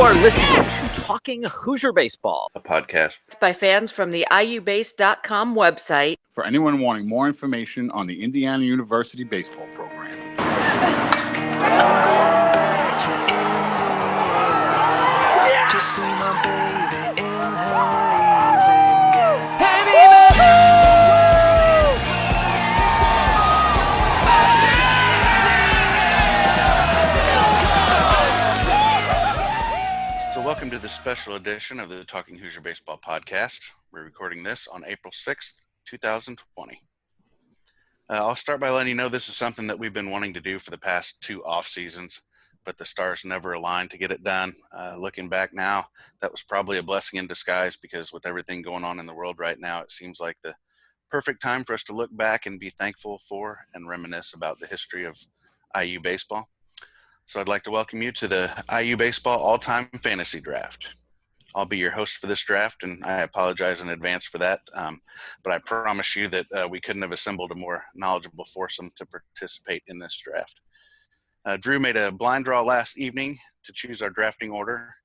are listening to Talking Hoosier Baseball, a podcast by fans from the IUBase.com website. For anyone wanting more information on the Indiana University baseball program. To see my baby in her So welcome to this special edition of the Talking Hoosier Baseball podcast. We're recording this on April 6th, 2020. I'll start by letting you know this is something that we've been wanting to do for the past 2 off seasons, but the stars never aligned to get it done. Looking back now, that was probably a blessing in disguise, because with everything going on in the world right now, it seems like the perfect time for us to look back and be thankful for and reminisce about the history of IU baseball. So I'd like to welcome you to the IU Baseball All-Time Fantasy Draft. I'll be your host for this draft, and I apologize in advance for that, but I promise you that we couldn't have assembled a more knowledgeable foursome to participate in this draft. Drew made a blind draw last evening to choose our drafting order,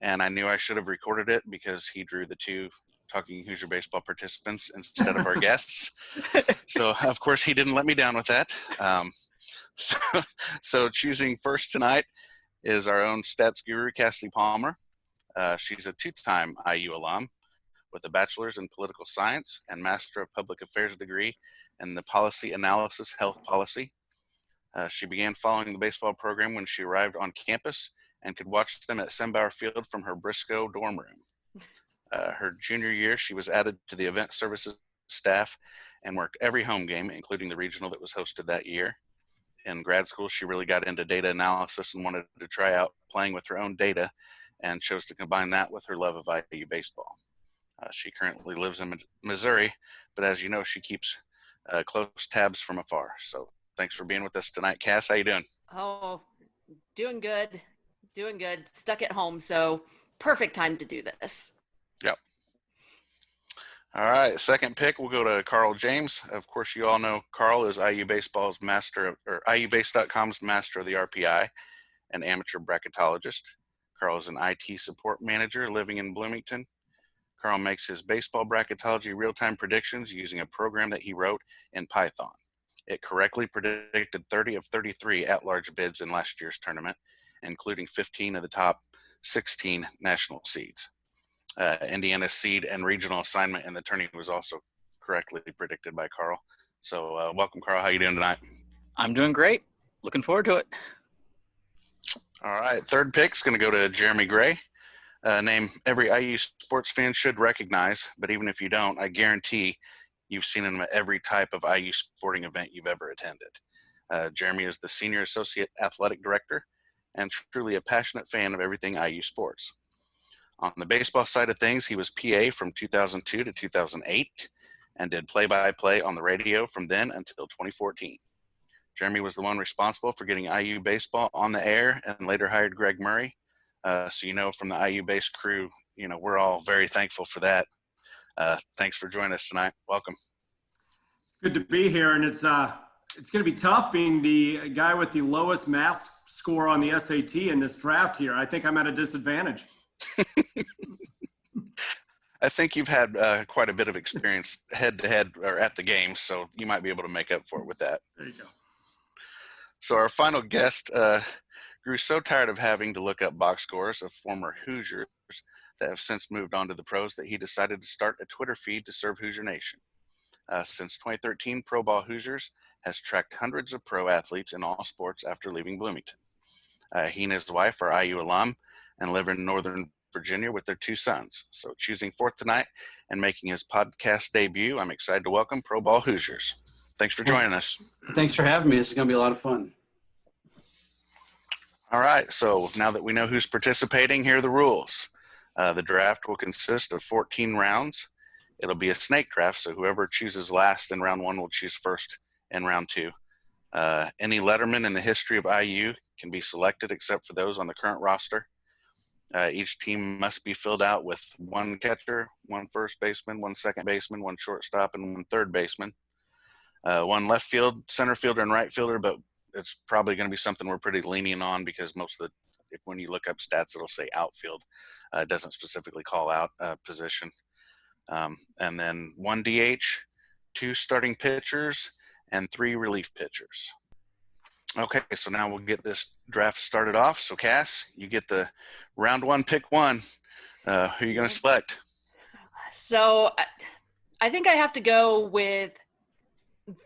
and I knew I should have recorded it because he drew the 2 Talking Hoosier Baseball participants instead of our guests. So, of course, he didn't let me down with that. So choosing first tonight is our own stats guru, Cassidy Palmer. She's a 2-time IU alum with a bachelor's in political science and master of public affairs degree in the policy analysis health policy. She began following the baseball program when she arrived on campus and could watch them at Sembauer Field from her Briscoe dorm room. Her junior year, she was added to the event services staff and worked every home game, including the regional that was hosted that year. In grad school, she really got into data analysis and wanted to try out playing with her own data, and chose to combine that with her love of IU baseball. She currently lives in Missouri, but as you know, she keeps close tabs from afar. So thanks for being with us tonight, Cass. How you doing? Oh, doing good. Stuck at home, so perfect time to do this. Yep. All right, second pick, we'll go to Carl James. Of course, you all know Carl is IU Baseball's master, or IUBase.com's master of the RPI, and amateur bracketologist. Carl is an IT support manager living in Bloomington. Carl makes his baseball bracketology real-time predictions using a program that he wrote in Python. It correctly predicted 30 of 33 at-large bids in last year's tournament, including 15 of the top 16 national seeds. Indiana's seed and regional assignment in the tournament was also correctly predicted by Carl. So welcome, Carl. How you doing tonight? I'm doing great. Looking forward to it. All right, third pick is going to go to Jeremy Gray, a name every IU sports fan should recognize, but even if you don't, I guarantee you've seen him at every type of IU sporting event you've ever attended. Jeremy is the Senior Associate Athletic Director and truly a passionate fan of everything IU sports. On the baseball side of things, he was PA from 2002 to 2008 and did play-by-play on the radio from then until 2014. Jeremy was the one responsible for getting IU baseball on the air and later hired Greg Murray. So, from the IU base crew, we're all very thankful for that. Thanks for joining us tonight. Welcome. Good to be here. And it's going to be tough being the guy with the lowest math score on the SAT in this draft here. I think I'm at a disadvantage. I think you've had quite a bit of experience head-to-head or at the game, so you might be able to make up for it with that. There you go. So our final guest grew so tired of having to look up box scores of former Hoosiers that have since moved on to the pros that he decided to start a Twitter feed to serve Hoosier Nation. Since 2013, Pro Ball Hoosiers has tracked hundreds of pro athletes in all sports after leaving Bloomington. He and his wife are IU alum and live in Northern Virginia with their 2 sons. So choosing fourth tonight and making his podcast debut, I'm excited to welcome Pro Ball Hoosiers. Thanks for joining us. Thanks for having me. This is going to be a lot of fun. All right, so now that we know who's participating, here are the rules. The draft will consist of 14 rounds. It'll be a snake draft, so whoever chooses last in round 1 will choose first in round 2. Any letterman in the history of IU can be selected except for those on the current roster. Each team must be filled out with 1 catcher, 1 first baseman, 1 second baseman, 1 shortstop, and 1 third baseman. 1 left field, center fielder, and right fielder, but it's probably going to be something we're pretty lenient on because most of the when you look up stats, it'll say outfield. It doesn't specifically call out a position. And then 1 DH, 2 starting pitchers, and 3 relief pitchers. Okay, so now we'll get this draft started off. So, Cass, you get the round 1, pick 1. Who are you going to select? So I think I have to go with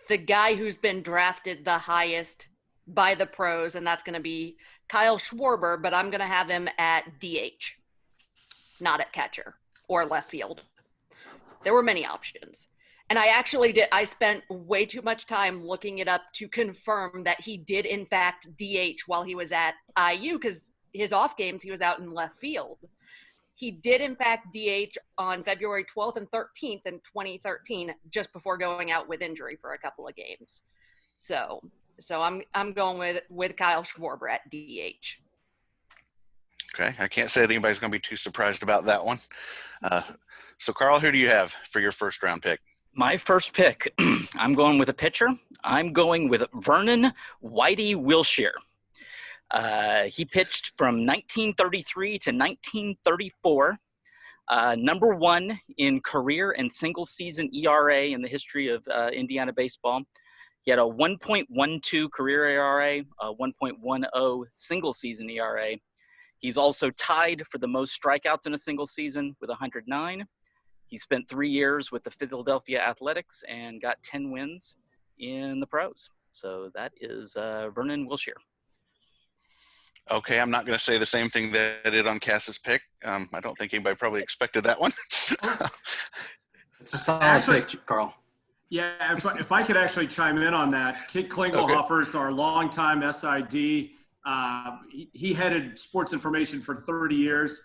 the guy who's been drafted the highest by the pros, and that's going to be Kyle Schwarber, but I'm going to have him at DH, not at catcher or left field. There were many options. And I spent way too much time looking it up to confirm that he did, in fact, DH while he was at IU, because his off games, he was out in left field. He did, in fact, DH on February 12th and 13th in 2013, just before going out with injury for a couple of games. So I'm going with Kyle Schwarber at DH. Okay, I can't say that anybody's going to be too surprised about that one. So, Carl, who do you have for your first round pick? My first pick, I'm going with a pitcher. I'm going with Vernon Whitey Wilshire. He pitched from 1933 to 1934. Number 1 in career and single season ERA in the history of Indiana baseball. He had a 1.12 career ERA, a 1.10 single season ERA. He's also tied for the most strikeouts in a single season with 109. He spent 3 years with the Philadelphia Athletics and got 10 wins in the pros. So that is Vernon Wilshire. Okay, I'm not going to say the same thing that I did on Cass's pick. I don't think anybody probably expected that one. It's a solid pick, Carl. Yeah, if I could actually chime in on that, Kit Klingelhofer is our longtime SID. He headed sports information for 30 years.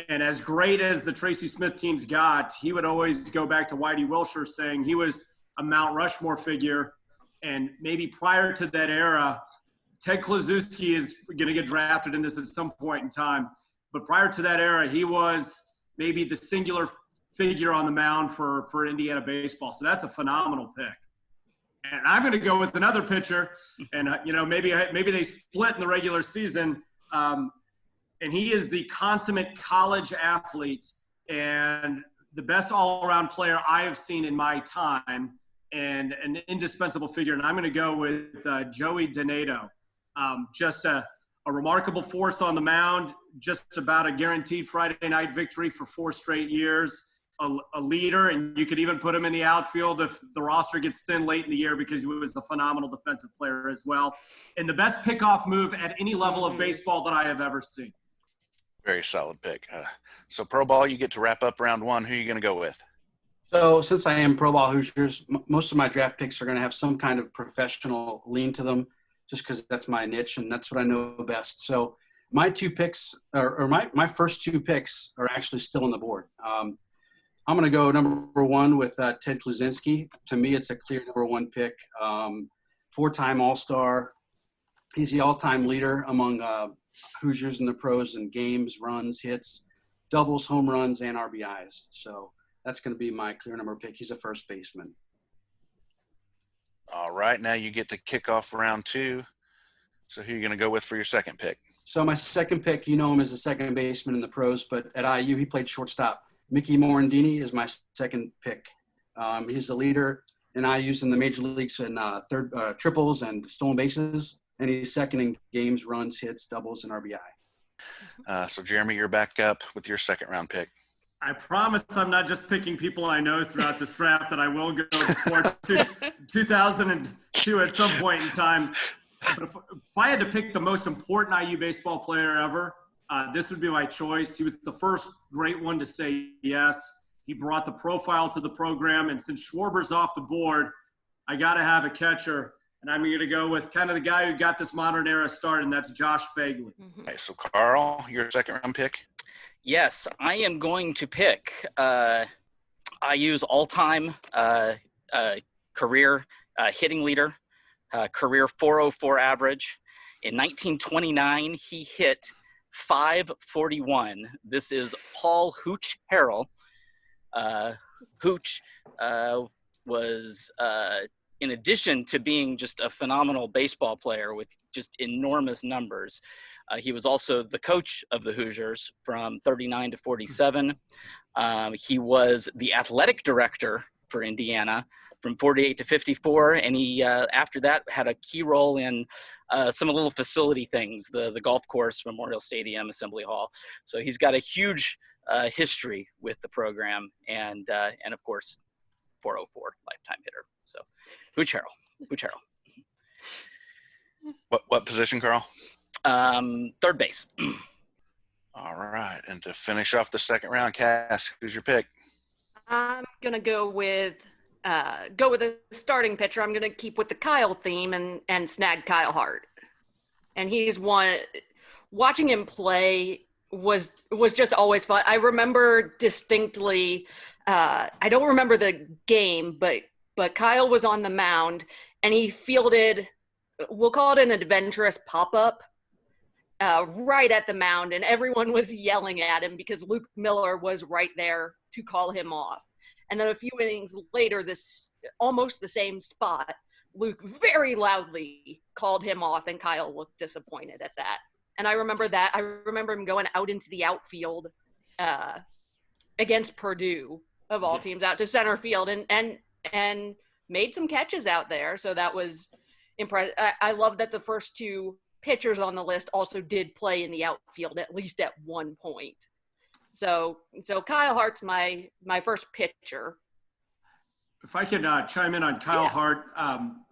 And as great as the Tracy Smith teams got, he would always go back to Whitey Wilshire, saying he was a Mount Rushmore figure. And maybe prior to that era, Ted Kluszewski is going to get drafted in this at some point in time. But prior to that era, he was maybe the singular figure on the mound for Indiana baseball. So that's a phenomenal pick. And I'm going to go with another pitcher. And, maybe they split in the regular season. And he is the consummate college athlete and the best all-around player I have seen in my time and an indispensable figure. And I'm going to go with Joey Donato. Just a remarkable force on the mound, just about a guaranteed Friday night victory for 4 straight years, a leader, and you could even put him in the outfield if the roster gets thin late in the year because he was a phenomenal defensive player as well. And the best pickoff move at any level of baseball that I have ever seen. Very solid pick. So, Pro Ball, you get to wrap up round 1. Who are you going to go with? So since I am Pro Ball Hoosiers, most of my draft picks are going to have some kind of professional lean to them just because that's my niche and that's what I know best. So my 2 picks my first 2 picks are actually still on the board. I'm going to go number 1 with Ted Kluszewski. To me, it's a clear number 1 pick. 4-time All-Star. He's the all-time leader among Hoosiers in the pros in games, runs, hits, doubles, home runs, and RBIs. So that's going to be my clear number pick. He's a first baseman. All right, now you get to kick off round 2. So who are you going to go with for your second pick? So my second pick, you know him as a second baseman in the pros, but at IU he played shortstop. Mickey Morandini is my second pick. He's the leader in IU's in the major leagues in triples and stolen bases, and he's second in games, runs, hits, doubles, and RBI. So, Jeremy, you're back up with your second round pick. I promise I'm not just picking people I know throughout this draft, that I will go before 2002 at some point in time. But if I had to pick the most important IU baseball player ever, this would be my choice. He was the first great one to say yes. He brought the profile to the program. And since Schwarber's off the board, I got to have a catcher. And I'm going to go with kind of the guy who got this modern era started, and that's Josh Fagley. Okay, so, Carl, your second round pick? Yes, I am going to pick IU's all-time career hitting leader, career .404 average. In 1929, he hit .541. This is Paul Hooch Harrell. Hooch was, in addition to being just a phenomenal baseball player with just enormous numbers, He was also the coach of the Hoosiers from 39 to 47. He was the athletic director for Indiana from 48 to 54. And he, after that, had a key role in some little facility things, the golf course, Memorial Stadium, Assembly Hall. So he's got a huge history with the program. And of course, 404 lifetime hitter. So Hooch Harrell. What position, Carl? Third base. All right. And to finish off the second round, Cass, who's your pick? I'm gonna go with a starting pitcher. I'm gonna keep with the Kyle theme and snag Kyle Hart. And he's one. Watching him play was just always fun. I remember distinctly. I don't remember the game, but Kyle was on the mound and he fielded. We'll call it an adventurous pop-up right at the mound, and everyone was yelling at him because Luke Miller was right there to call him off. And then a few innings later, this almost the same spot, Luke very loudly called him off, and Kyle looked disappointed at that. And I remember that. I remember him going out into the outfield against Purdue, of all teams, out to center field and made some catches out there. So that was impressive. I love that the first two pitchers on the list also did play in the outfield at least at one point. So Kyle Hart's my first pitcher. If I could chime in on Kyle Hart,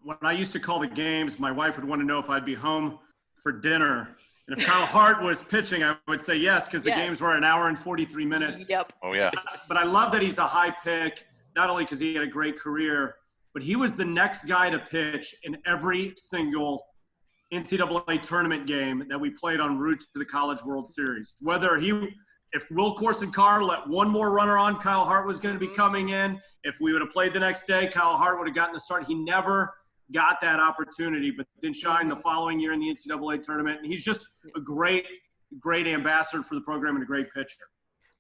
when I used to call the games, my wife would want to know if I'd be home for dinner. And if Kyle Hart was pitching, I would say yes, because the games were an hour and 43 minutes. Yep. Oh, yeah. But I love that he's a high pick, not only because he had a great career, but he was the next guy to pitch in every single NCAA tournament game that we played en route to the College World Series. If Will Corson-Carr let one more runner on, Kyle Hart was going to be coming in. If we would have played the next day, Kyle Hart would have gotten the start. He never got that opportunity, but then shined the following year in the NCAA tournament. And he's just a great ambassador for the program and a great pitcher.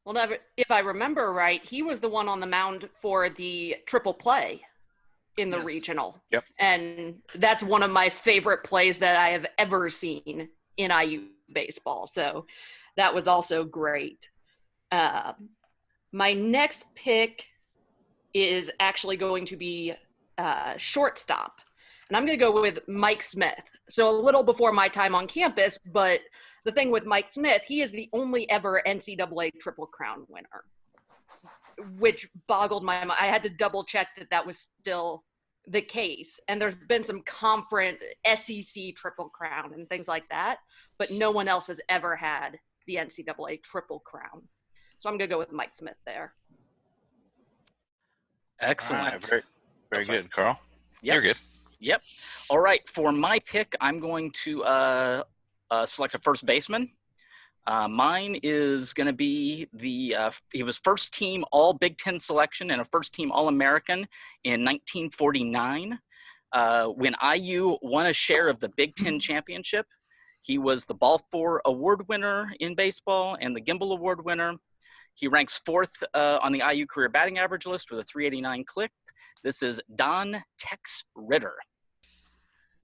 Well, if I remember right, he was the one on the mound for the triple play in the regional. Yep. And that's one of my favorite plays that I have ever seen in IU baseball. So that was also great. My next pick is actually going to be shortstop. And I'm going to go with Mike Smith. So a little before my time on campus, but the thing with Mike Smith, he is the only ever NCAA Triple Crown winner, which boggled my mind. I had to double check that was still the case. And there's been some conference SEC Triple Crown and things like that, but no one else has ever had the NCAA Triple Crown. So I'm going to go with Mike Smith there. Excellent. Right, very good, Carl. Yep. You're good. Yep. All right. For my pick, I'm going to select a first baseman. Mine is going to be he was first team All Big Ten selection and a first team All-American in 1949. When IU won a share of the Big Ten championship, he was the Ball 4 award winner in baseball and the Gimbel Award winner. He ranks fourth on the IU career batting average list with a 389 clip. This is Don Tex Ritter.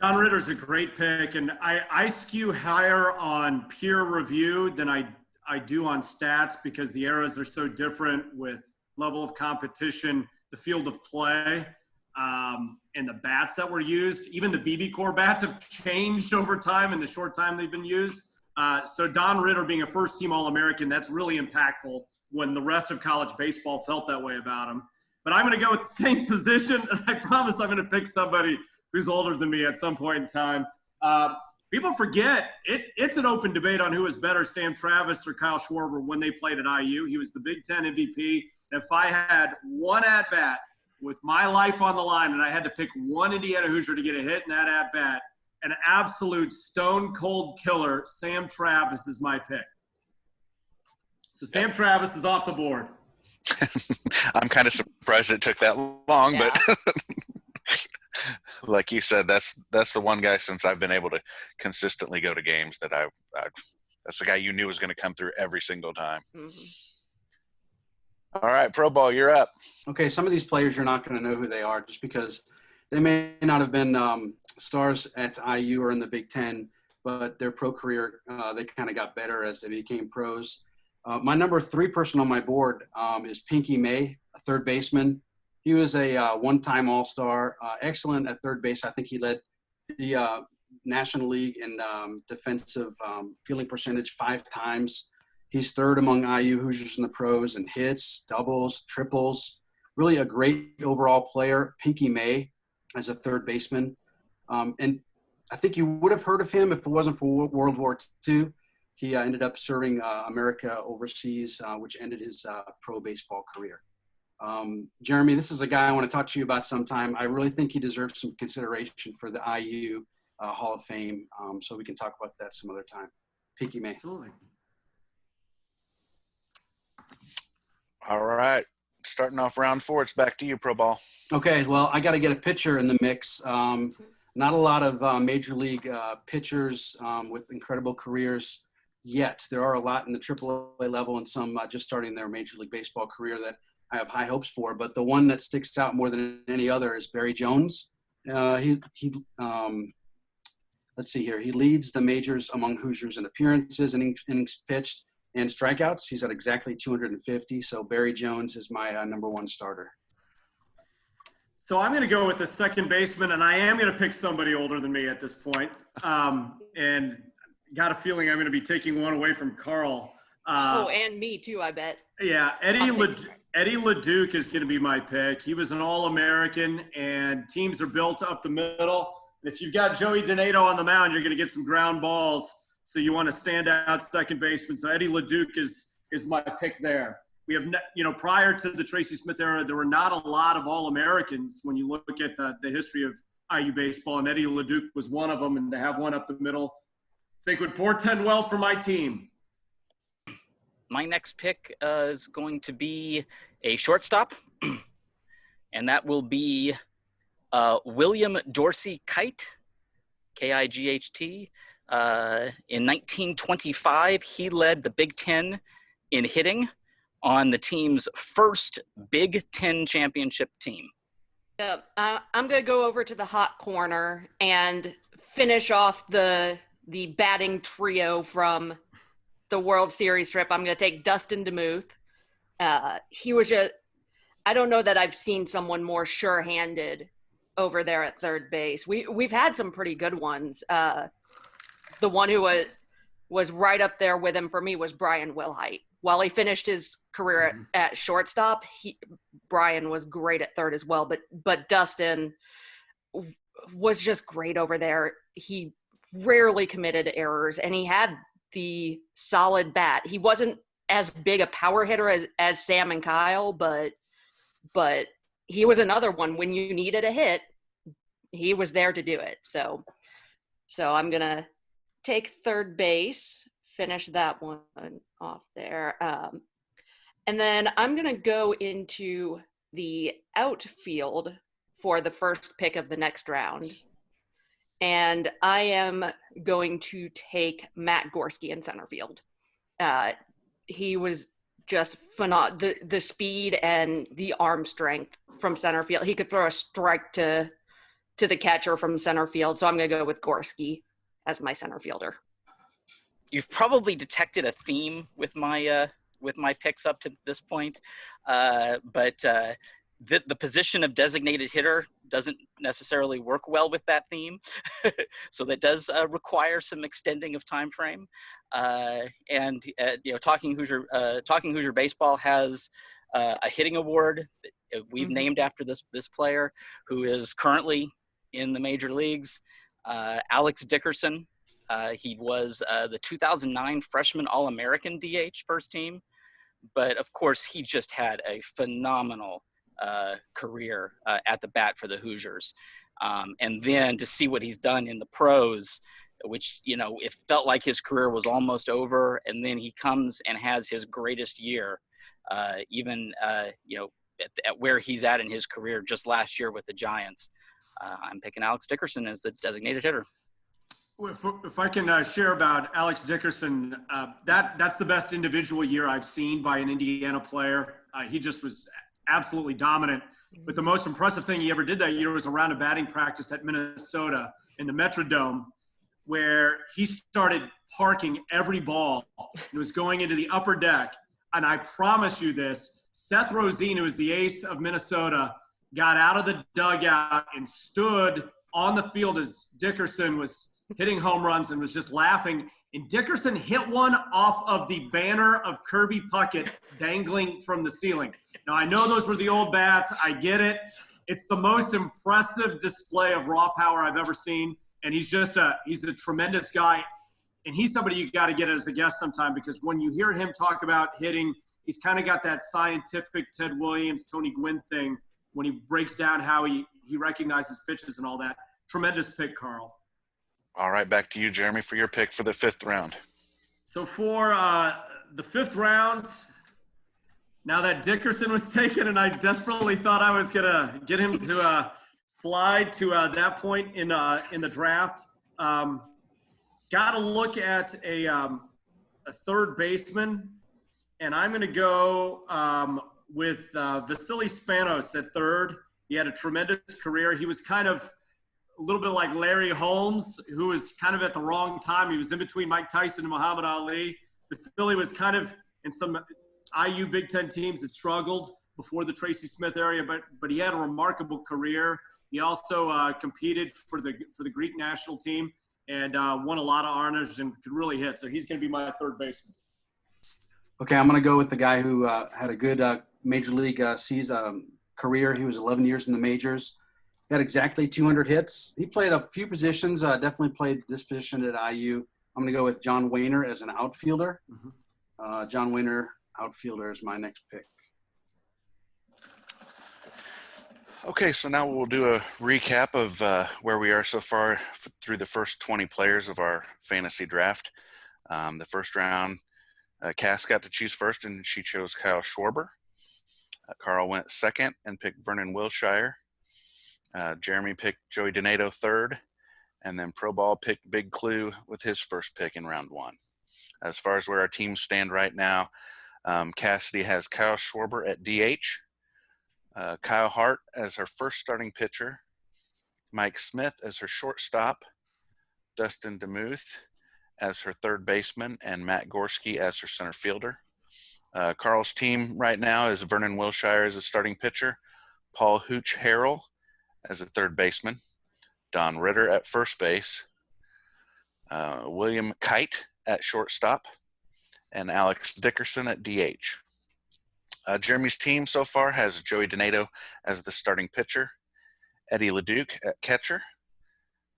Don Ritter's a great pick, and I skew higher on peer review than I do on stats because the eras are so different with level of competition, the field of play, and the bats that were used. Even the BB Corps bats have changed over time in the short time they've been used. So Don Ritter being a first-team All-American, that's really impactful when the rest of college baseball felt that way about him. But I'm going to go with the same position, and I promise I'm going to pick somebody who's older than me at some point in time. People forget, it's an open debate on who is better, Sam Travis or Kyle Schwarber when they played at IU. He was the Big Ten MVP. If I had one at-bat with my life on the line and I had to pick one Indiana Hoosier to get a hit in that at-bat, an absolute stone-cold killer, Sam Travis is my pick. So Sam Travis is off the board. I'm kind of surprised it took that long, but like you said, that's the one guy since I've been able to consistently go to games that I that's the guy you knew was going to come through every single time. Mm-hmm. All right, Pro Ball, you're up. Okay, some of these players you're not going to know who they are just because they may not have been stars at IU or in the Big Ten, but their pro career, they kind of got better as they became pros. My number 3 person on my board is Pinky May, a third baseman. He was a one-time All-Star, excellent at third base. I think he led the National League in defensive fielding percentage 5 times. He's third among IU Hoosiers in the pros in hits, doubles, triples. Really a great overall player, Pinky May, as a third baseman. And I think you would have heard of him if it wasn't for World War II. He ended up serving America overseas, which ended his pro baseball career. Jeremy, this is a guy I want to talk to you about sometime. I really think he deserves some consideration for the IU Hall of Fame, so we can talk about that some other time. Pinky May. Absolutely. All right. Starting off round 4, it's back to you, Pro Ball. Okay, well, I got to get a pitcher in the mix. Not a lot of major league pitchers with incredible careers yet. There are a lot in the AAA level and some just starting their Major League Baseball career that I have high hopes for. But the one that sticks out more than any other is Barry Jones. Let's see here. He leads the majors among Hoosiers in appearances, innings pitched, and strikeouts. He's at exactly 250. So Barry Jones is my number 1 starter. So I'm going to go with the second baseman, and I am going to pick somebody older than me at this point. And got a feeling I'm going to be taking one away from Carl. And me too, I bet. Yeah, Eddie LeDuc is going to be my pick. He was an All-American, and teams are built up the middle. And if you've got Joey Donato on the mound, you're going to get some ground balls. So you want to stand out second baseman. So Eddie LeDuc is my pick there. We have, prior to the Tracy Smith era, there were not a lot of All-Americans when you look at the history of IU baseball, and Eddie LeDuc was one of them, and to have one up the middle, I think would portend well for my team. My next pick is going to be a shortstop, and that will be William Dorsey Kite, K-I-G-H-T. In 1925, he led the Big Ten in hitting on the team's first Big Ten championship team. I'm going to go over to the hot corner and finish off the batting trio from the World Series trip. I'm going to take Dustin DeMuth. He was I don't know that I've seen someone more sure-handed over there at third base. We've had some pretty good ones. The one who was right up there with him for me was Brian Wilhite. While he finished his career at shortstop, Brian was great at third as well. But Dustin was just great over there. He rarely committed errors, and he had the solid bat. He wasn't as big a power hitter as Sam and Kyle, but he was another one. When you needed a hit, he was there to do it. So I'm gonna take third base, finish that one off there. And then I'm going to go into the outfield for the first pick of the next round. And I am going to take Matt Gorski in center field. He was just phenomenal. The speed and the arm strength from center field. He could throw a strike to the catcher from center field. So I'm going to go with Gorski as my center fielder. You've probably detected a theme with my picks up to this point, but the position of designated hitter doesn't necessarily work well with that theme, so that does require some extending of time frame. And Talking Hoosier Baseball has a hitting award that we've named after this player who is currently in the major leagues. Alex Dickerson. He was the 2009 freshman All-American DH first team, but of course he just had a phenomenal career at the bat for the Hoosiers. And then to see what he's done in the pros, which, it felt like his career was almost over, and then he comes and has his greatest year, at where he's at in his career just last year with the Giants. I'm picking Alex Dickerson as the designated hitter. If I can share about Alex Dickerson, that's the best individual year I've seen by an Indiana player. He just was absolutely dominant. But the most impressive thing he ever did that year was a round of batting practice at Minnesota in the Metrodome. where he started parking every ball. It was going into the upper deck. And I promise you this, Seth Rosine, who is the ace of Minnesota, got out of the dugout and stood on the field as Dickerson was hitting home runs and was just laughing. And Dickerson hit one off of the banner of Kirby Puckett dangling from the ceiling. Now, I know those were the old bats. I get it. It's the most impressive display of raw power I've ever seen. And he's a tremendous guy. And he's somebody you got to get as a guest sometime, because when you hear him talk about hitting, he's kind of got that scientific Ted Williams, Tony Gwynn thing when he breaks down how he recognizes pitches and all that. Tremendous pick, Carl. All right, back to you, Jeremy, for your pick for the 5th round. So for the 5th round, now that Dickerson was taken and I desperately thought I was going to get him to slide to that point in the draft, got to look at a third baseman, and I'm going to go with Vasily Spanos at third. He had a tremendous career. He was kind of a little bit like Larry Holmes, who was kind of at the wrong time. He was in between Mike Tyson and Muhammad Ali. Vasily was kind of in some IU Big Ten teams that struggled before the Tracy Smith area, but he had a remarkable career. He also competed for the Greek national team and won a lot of honors and could really hit. So he's going to be my third baseman. Okay, I'm going to go with the guy who had a good major league career. He was 11 years in the majors. He had exactly 200 hits. He played a few positions, definitely played this position at IU. I'm going to go with John Wayner as an outfielder. Mm-hmm. John Wayner, outfielder, is my next pick. Okay, so now we'll do a recap of where we are so far through the first 20 players of our fantasy draft. The first round, Cass got to choose first, and she chose Kyle Schwarber. Carl went second and picked Vernon Wilshire. Jeremy picked Joey Donato third, and then Pro Ball picked Big Clue with his first pick in round 1. As far as where our teams stand right now, Cassidy has Kyle Schwarber at DH, Kyle Hart as her first starting pitcher, Mike Smith as her shortstop, Dustin DeMuth as her third baseman, and Matt Gorski as her center fielder. Carl's team right now is Vernon Wilshire as a starting pitcher, Paul Hooch Harrell as a third baseman, Don Ritter at first base, William Kite at shortstop, and Alex Dickerson at DH. Jeremy's team so far has Joey Donato as the starting pitcher, Eddie LeDuc at catcher,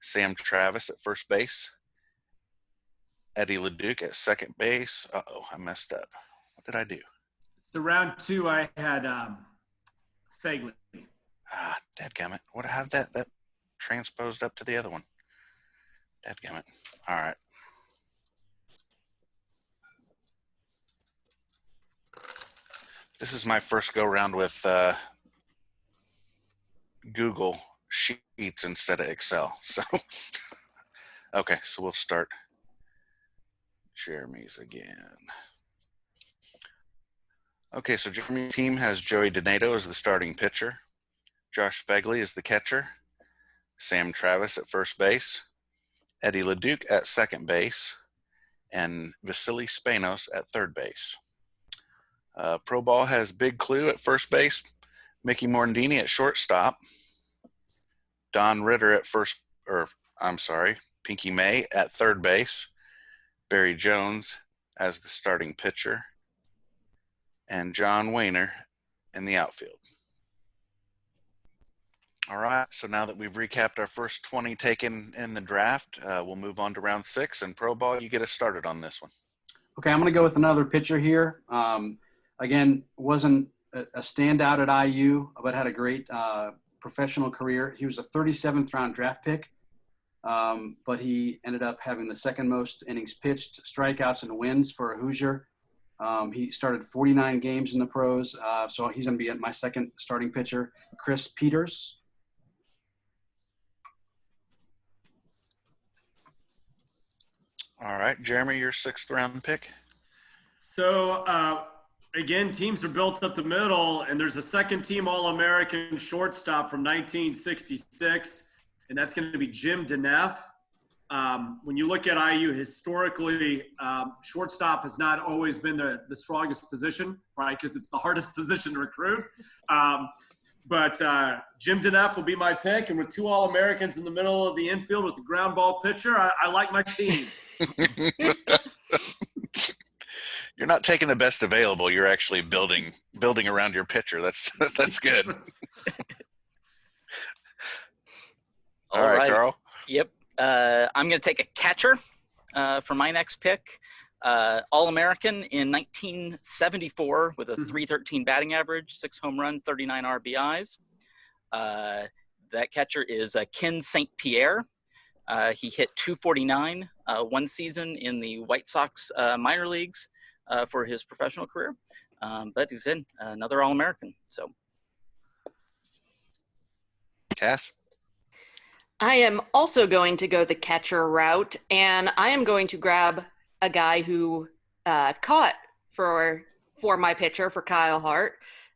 Sam Travis at first base, Eddie LeDuc at second base. Uh-oh, I messed up. What did I do? So round 2, I had Fagley. Dadgummit. How did that transposed up to the other one? Dadgummit. All right. This is my first go round with Google Sheets instead of Excel. So, okay, so we'll start Jeremy's again. Okay, so Jeremy's team has Joey Donato as the starting pitcher, Josh Fegley as the catcher, Sam Travis at first base, Eddie LeDuc at second base, and Vasily Spanos at third base. Pro Ball has Big Clue at first base, Mickey Morandini at shortstop, Don Ritter at Pinky May at third base, Barry Jones as the starting pitcher, and John Wayner in the outfield. All right, so now that we've recapped our first 20 taken in the draft, we'll move on to round 6, and Pro Ball, you get us started on this one. Okay, I'm going to go with another pitcher here. Again, wasn't a standout at IU, but had a great professional career. He was a 37th round draft pick, but he ended up having the second most innings pitched, strikeouts, and wins for a Hoosier. He started 49 games in the pros, so he's going to be my second starting pitcher, Chris Peters. All right, Jeremy, your 6th round pick. So, again, teams are built up the middle, and there's a second-team All-American shortstop from 1966, and that's going to be Jim Deneff. When you look at IU historically, shortstop has not always been the strongest position, right? Because it's the hardest position to recruit. But Jim Denef will be my pick. And with 2 All-Americans in the middle of the infield with the ground ball pitcher, I like my team. You're not taking the best available. You're actually building around your pitcher. That's good. All right, Carl. Yep. I'm going to take a catcher for my next pick. All-American in 1974 with a .313 batting average, 6 home runs, 39 RBIs. That catcher is Ken St. Pierre. He hit .249 one season in the White Sox minor leagues for his professional career. But he's in another All-American. So, Cass? I am also going to go the catcher route, and I am going to grab a guy who caught for my pitcher, for Kyle Hart,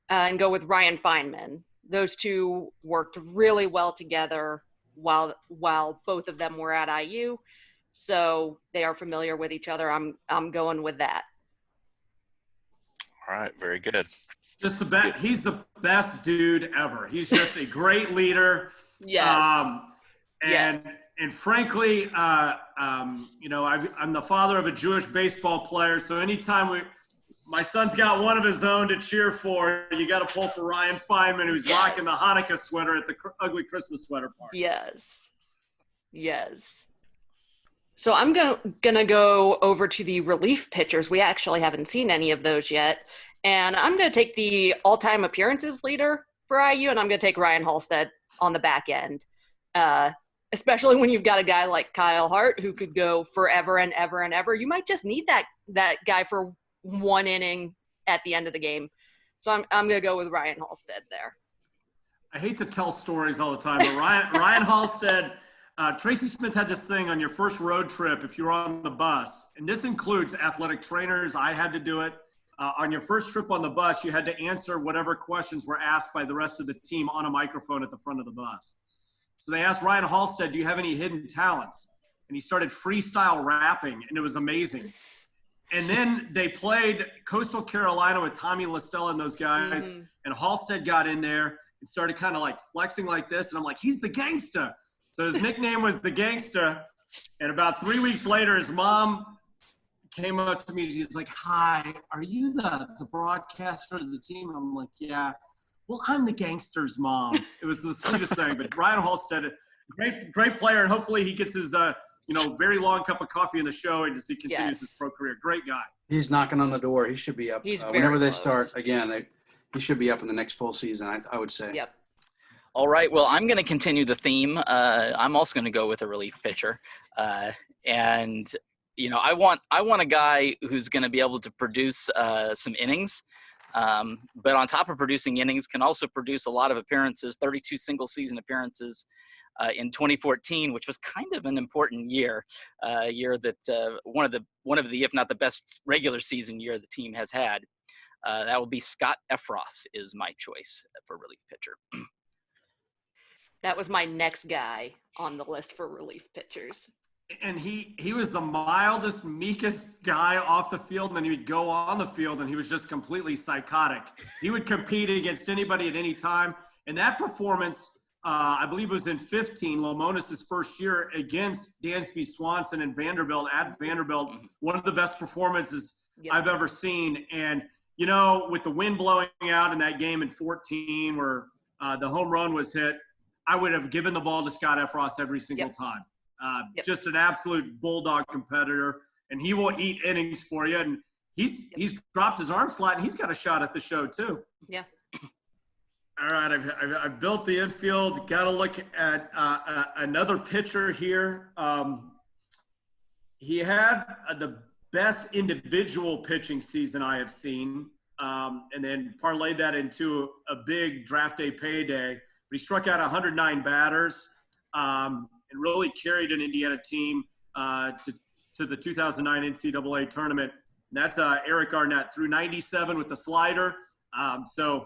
and go with Ryan Feynman. Those two worked really well together while both of them were at IU, so they are familiar with each other. I'm going with that. All right, very good. Just the best. He's the best dude ever. He's just a great leader. Yes. And frankly, you know, I'm the father of a Jewish baseball player, so anytime my son's got one of his own to cheer for, you got to pull for Ryan Feynman, who's rocking the Hanukkah sweater at the ugly Christmas sweater party. Yes. So I'm gonna go over to the relief pitchers. We actually haven't seen any of those yet, and I'm gonna take the all-time appearances leader for IU, and I'm gonna take Ryan Halstead on the back end. Especially when you've got a guy like Kyle Hart who could go forever and ever and ever. You might just need that guy for one inning at the end of the game. So I'm going to go with Ryan Halstead there. I hate to tell stories all the time, but Ryan Halstead, Tracy Smith had this thing on your first road trip if you're on the bus, and this includes athletic trainers. I had to do it. On your first trip on the bus, you had to answer whatever questions were asked by the rest of the team on a microphone at the front of the bus. So they asked Ryan Halstead, do you have any hidden talents? And he started freestyle rapping, and it was amazing. And then they played Coastal Carolina with Tommy Listella and those guys, and Halstead got in there and started kind of like flexing like this, and I'm like, he's the gangsta. So his nickname was the gangsta, and about 3 weeks later, his mom came up to me. She's like, hi, are you the broadcaster of the team? And I'm like, yeah. Well, I'm the gangster's mom. It was the sweetest thing. But Ryan Halstead, great player, and hopefully he gets his very long cup of coffee in the show and just he continues his pro career. Great guy. He's knocking on the door. He should be up. Whenever they start again, he should be up in the next full season, I would say. Yep. All right. Well, I'm going to continue the theme. I'm also going to go with a relief pitcher, and you know, I want a guy who's going to be able to produce some innings. But on top of producing innings, can also produce a lot of appearances, 32 single season appearances in 2014, which was kind of an important year, a year that one of the, if not the best regular season year the team has had. That will be Scott Effross is my choice for relief pitcher. That was my next guy on the list for relief pitchers. And he was the mildest, meekest guy off the field, and then he would go on the field, and he was just completely psychotic. He would compete against anybody at any time. And that performance, I believe, was in 15, Lamonis' first year against Dansby Swanson and Vanderbilt at Vanderbilt. One of the best performances I've ever seen. And, you know, with the wind blowing out in that game in 14 where the home run was hit, I would have given the ball to Scott Effross every single time. Just an absolute bulldog competitor, and he will eat innings for you. And he's dropped his arm slot, and he's got a shot at the show too. Yeah. All right, I've built the infield. Got to look at another pitcher here. He had the best individual pitching season I have seen, and then parlayed that into a big draft day payday. But he struck out 109 batters. And really carried an Indiana team to the 2009 NCAA tournament. And that's Eric Arnett, threw 97 with the slider. So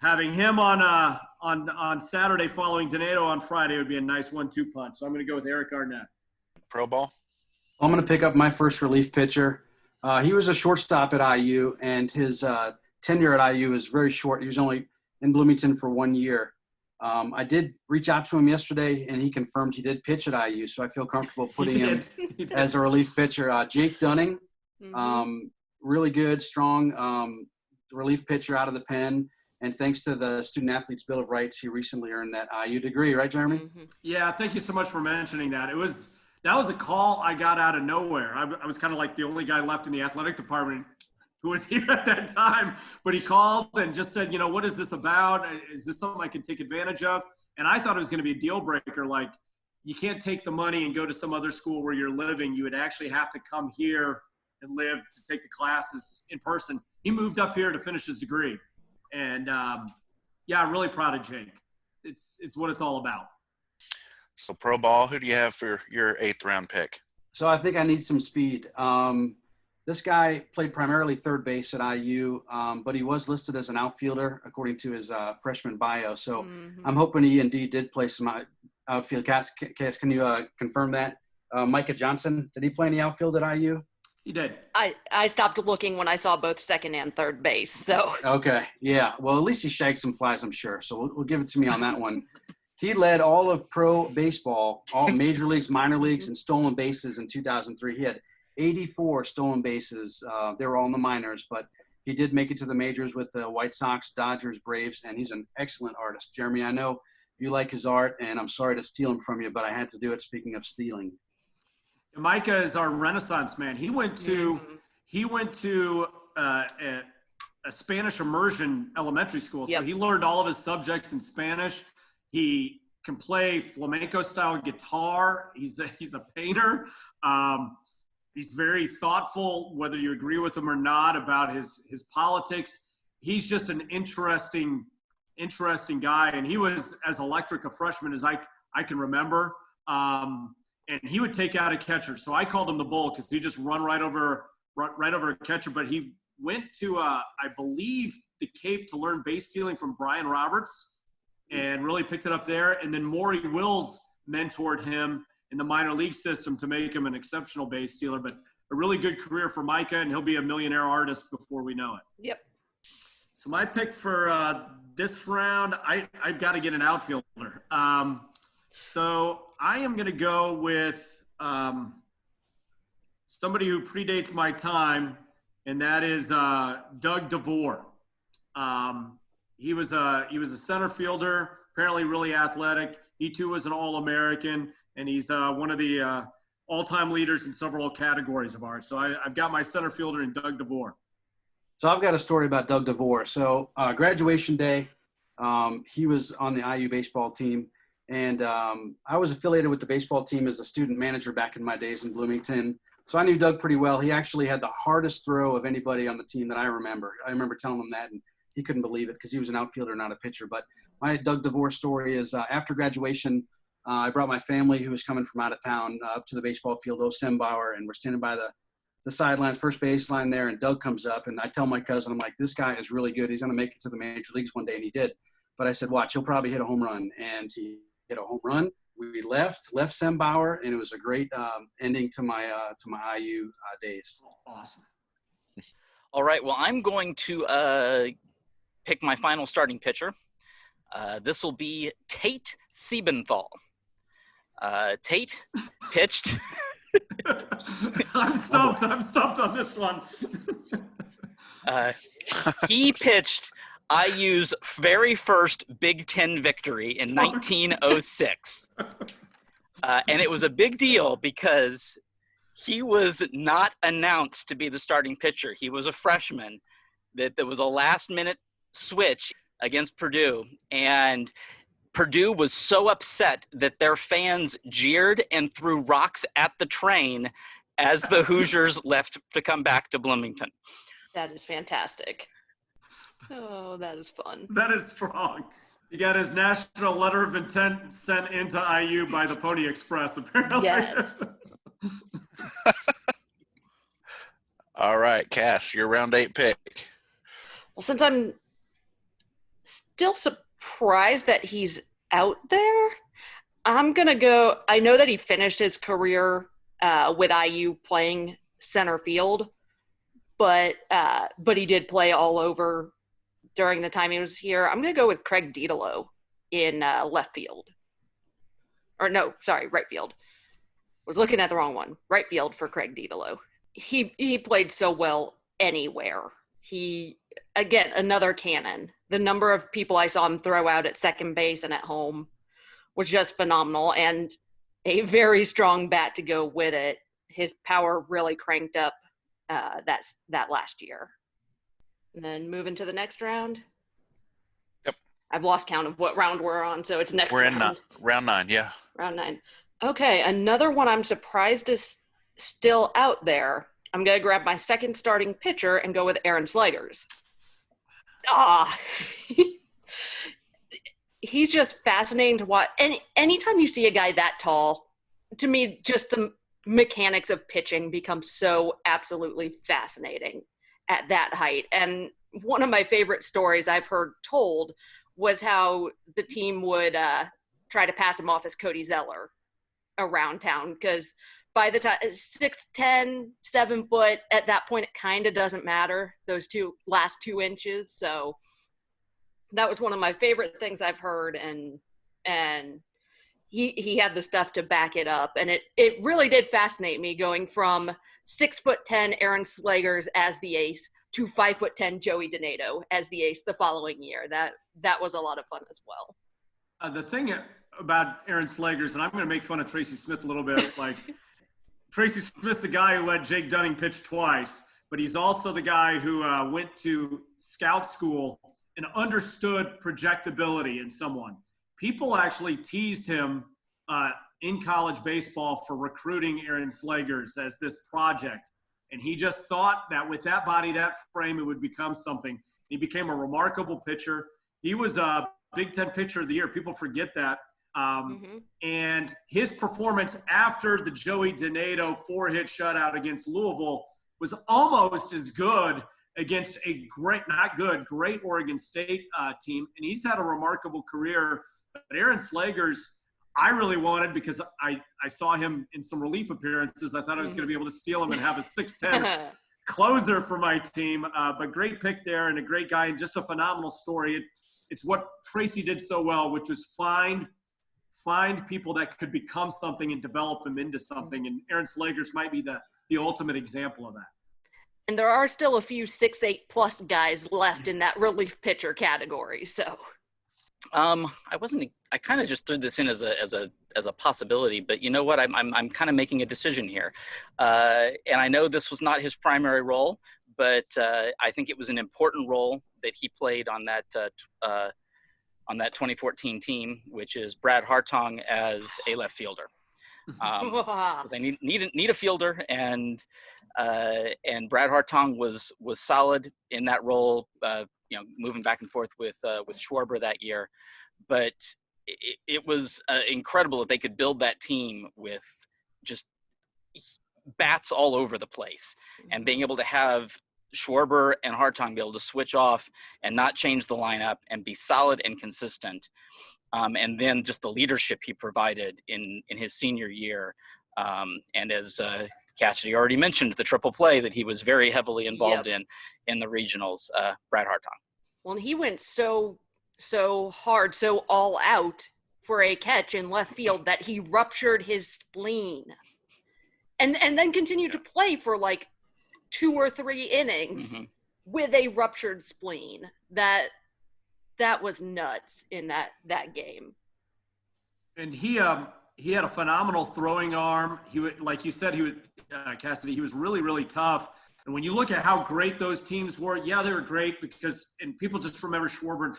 having him on Saturday following Donato on Friday would be a nice 1-2 punch. So I'm going to go with Eric Arnett. Pro ball? I'm going to pick up my first relief pitcher. He was a shortstop at IU, and his tenure at IU is very short. He was only in Bloomington for 1 year. I did reach out to him yesterday, and he confirmed he did pitch at IU, so I feel comfortable putting him as a relief pitcher. Jake Dunning, really good, strong relief pitcher out of the pen. And thanks to the Student Athletes Bill of Rights, he recently earned that IU degree, right, Jeremy? Yeah, thank you so much for mentioning that. That was a call I got out of nowhere. I was kind of like the only guy left in the athletic department who was here at that time, but he called and just said, what is this about? Is this something I can take advantage of? And I thought it was going to be a deal breaker. Like, you can't take the money and go to some other school where you're living. You would actually have to come here and live to take the classes in person. He moved up here to finish his degree. And yeah, I'm really proud of Jake. It's what it's all about. So pro ball, who do you have for your 8th round pick? So I think I need some speed. This guy played primarily third base at IU, but he was listed as an outfielder according to his freshman bio. So I'm hoping he indeed did play some outfield. Cass, can you confirm that? Micah Johnson, did he play in the outfield at IU? He did. I stopped looking when I saw both second and third base. So okay, yeah. Well, at least he shagged some flies, I'm sure. So we'll give it to me on that one. He led all of pro baseball, all major leagues, minor leagues, and stolen bases in 2003. He had 84 stolen bases. They were all in the minors, but he did make it to the majors with the White Sox, Dodgers, Braves, and he's an excellent artist. Jeremy, I know you like his art, and I'm sorry to steal him from you, but I had to do it. Speaking of stealing. Micah is our Renaissance man. He went to a Spanish immersion elementary school, so he learned all of his subjects in Spanish. He can play flamenco style guitar. He's a painter. He's very thoughtful, whether you agree with him or not, about his politics. He's just an interesting guy, and he was as electric a freshman as I can remember. And he would take out a catcher. So I called him the Bull because he just run right over a catcher. But he went to, I believe, the Cape to learn base stealing from Brian Roberts and really picked it up there. And then Maury Wills mentored him in the minor league system to make him an exceptional base stealer. But a really good career for Micah, and he'll be a millionaire artist before we know it. Yep. So my pick for this round, I've got to get an outfielder. So I am going to go with somebody who predates my time, and that is Doug DeVore. He was a center fielder, apparently really athletic. He too was an All-American, and he's one of the all-time leaders in several categories of ours. So I've got my center fielder in Doug DeVore. So I've got a story about Doug DeVore. So graduation day, he was on the IU baseball team. And I was affiliated with the baseball team as a student manager back in my days in Bloomington. So I knew Doug pretty well. He actually had the hardest throw of anybody on the team that I remember. I remember telling him that, and he couldn't believe it because he was an outfielder, not a pitcher. But my Doug DeVore story is after graduation, I brought my family who was coming from out of town up to the baseball field, Sembauer, and we're standing by the sidelines, first baseline there, and Doug comes up, and I tell my cousin, I'm like, this guy is really good. He's going to make it to the major leagues one day, and he did. But I said, watch, he'll probably hit a home run, and he hit a home run. We left Sembauer, and it was a great ending to my IU days. Awesome. All right. Well, I'm going to pick my final starting pitcher. This will be Tate Siebenthal. Tate pitched. I'm stumped on this one. He pitched IU's very first Big Ten victory in 1906. And it was a big deal because he was not announced to be the starting pitcher. He was a freshman. That there was a last-minute switch against Purdue. And Purdue was so upset that their fans jeered and threw rocks at the train as the Hoosiers left to come back to Bloomington. That is fantastic. Oh, that is fun. That is strong. He got his national letter of intent sent into IU by the Pony Express, apparently. Yes. All right, Cass, your round 8 pick. Well, since I'm still surprised that he's out there, I'm going to go – I know that he finished his career with IU playing center field, but he did play all over during the time he was here. I'm going to go with Craig Dedalo in left field. Or no, sorry, right field. Was looking at the wrong one. Right field for Craig Dedalo. He played so well anywhere. He, again, another cannon. The number of people I saw him throw out at second base and at home was just phenomenal, and a very strong bat to go with it. His power really cranked up that last year. And then moving to the next round. Yep. I've lost count of what round we're on, so it's next round. We're in round 9, yeah. Round 9. Okay, another one I'm surprised is still out there. I'm going to grab my second starting pitcher and go with Aaron Slegers. He's just fascinating to watch. Anytime you see a guy that tall, to me, just the mechanics of pitching become so absolutely fascinating at that height. And one of my favorite stories I've heard told was how the team would try to pass him off as Cody Zeller around town, because by the time 6'10", 7 foot, at that point it kind of doesn't matter, those last 2 inches. So that was one of my favorite things I've heard, and he had the stuff to back it up, and it really did fascinate me, going from 6'10" Aaron Slegers as the ace to 5'10" Joey Donato as the ace the following year. That was a lot of fun as well. The thing about Aaron Slegers, and I'm going to make fun of Tracy Smith a little bit, like Tracy Smith's the guy who let Jake Dunning pitch twice, but he's also the guy who went to scout school and understood projectability in someone. People actually teased him in college baseball for recruiting Aaron Slegers as this project. And he just thought that with that body, that frame, it would become something. He became a remarkable pitcher. He was a Big Ten Pitcher of the Year. People forget that. And his performance after the Joey Donato 4-hit shutout against Louisville was almost as good against a great Oregon State team. And he's had a remarkable career. But Aaron Slegers, I really wanted, because I saw him in some relief appearances. I thought I was going to be able to steal him and have a 6'10" closer for my team. But great pick there, and a great guy, and just a phenomenal story. It's what Tracy did so well, which was find people that could become something and develop them into something. And Aaron Slegers might be the ultimate example of that. And there are still a few 6'8" plus guys left in that relief pitcher category. So, I kind of just threw this in as a possibility, but you know what? I'm kind of making a decision here, and I know this was not his primary role, but I think it was an important role that he played on that 2014 team, which is Brad Hartong as a left fielder. Because I need a fielder, and Brad Hartong was solid in that role. Moving back and forth with Schwarber that year, but it was incredible that they could build that team with just bats all over the place, and being able to have Schwarber and Hartong be able to switch off and not change the lineup and be solid and consistent. And then just the leadership he provided in his senior year. And as Cassidy already mentioned, the triple play that he was very heavily involved in the regionals, Brad Hartong. Well, and he went so hard, so all out for a catch in left field that he ruptured his spleen, and then continued to play for like 2 or 3 innings with a ruptured spleen. That was nuts in that game. And he had a phenomenal throwing arm. He would, like you said, Cassidy, he was really, really tough. And when you look at how great those teams were, they were great and people just remember Schwarber and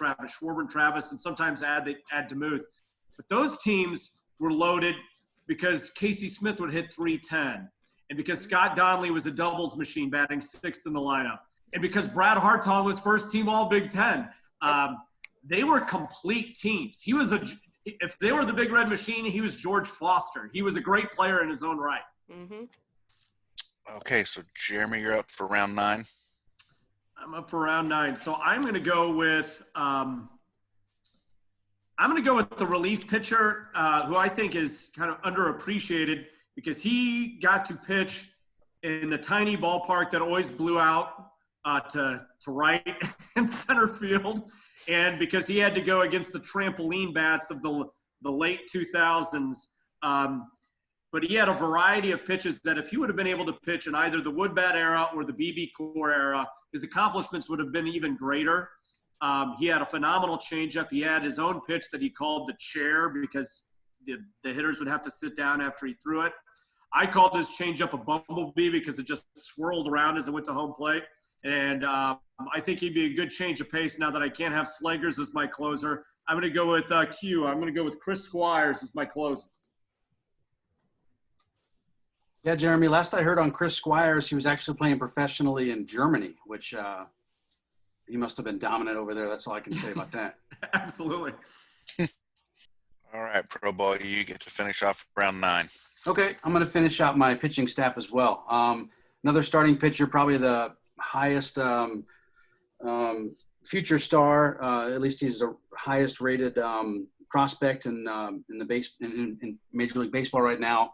Travis, and sometimes add DeMuth. But those teams were loaded because Casey Smith would hit 310, and because Scott Donnelly was a doubles machine, batting 6th in the lineup, and because Brad Hartong was first team All Big Ten. They were complete teams. If they were the Big Red Machine, he was George Foster. He was a great player in his own right. Okay, so Jeremy, you're up for round 9. I'm up for round 9. So I'm going to go with the relief pitcher, who I think is kind of underappreciated. because he got to pitch in the tiny ballpark that always blew out to right and center field, and because he had to go against the trampoline bats of the late 2000s. But he had a variety of pitches that if he would have been able to pitch in either the wood bat era or the BB core era, his accomplishments would have been even greater. He had a phenomenal changeup. He had his own pitch that he called the chair because the hitters would have to sit down after he threw it. I called his changeup a bumblebee because it just swirled around as it went to home plate. And I think he'd be a good change of pace now that I can't have Slagers as my closer. I'm going to go with Q. I'm going to go with Chris Squires as my closer. Yeah, Jeremy, last I heard on Chris Squires, he was actually playing professionally in Germany, which he must have been dominant over there. That's all I can say about that. Absolutely. All right, Pro Ball, you get to finish off round 9. Okay, I'm going to finish out my pitching staff as well. Another starting pitcher, probably the highest future star. At least he's the highest rated prospect in Major League Baseball right now.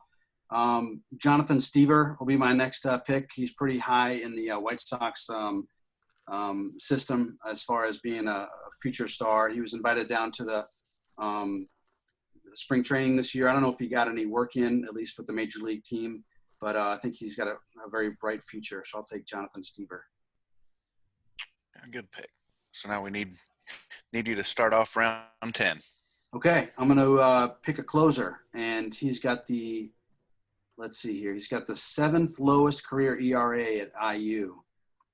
Jonathan Stever will be my next pick. He's pretty high in the White Sox system as far as being a future star. He was invited down to the spring training this year. I don't know if he got any work in, at least with the Major League team, but I think he's got a very bright future. So I'll take Jonathan Stever. Good pick. So now we need you to start off round 10. Okay, I'm going to pick a closer, and he's got the – let's see here. He's got the 7th lowest career ERA at IU,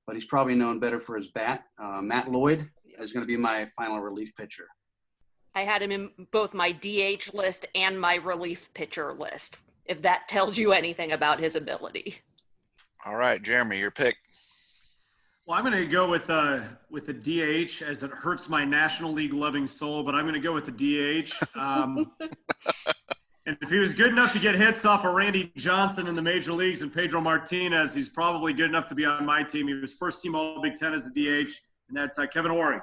but he's probably known better for his bat. Matt Lloyd is going to be my final relief pitcher. I had him in both my DH list and my relief pitcher list, if that tells you anything about his ability. All right, Jeremy, your pick. Well, I'm going to go with the DH, as it hurts my National League loving soul, but I'm going to go with the DH. And if he was good enough to get hits off of Randy Johnson in the major leagues and Pedro Martinez, he's probably good enough to be on my team. He was first team All Big Ten as a DH, and that's Kevin Ory.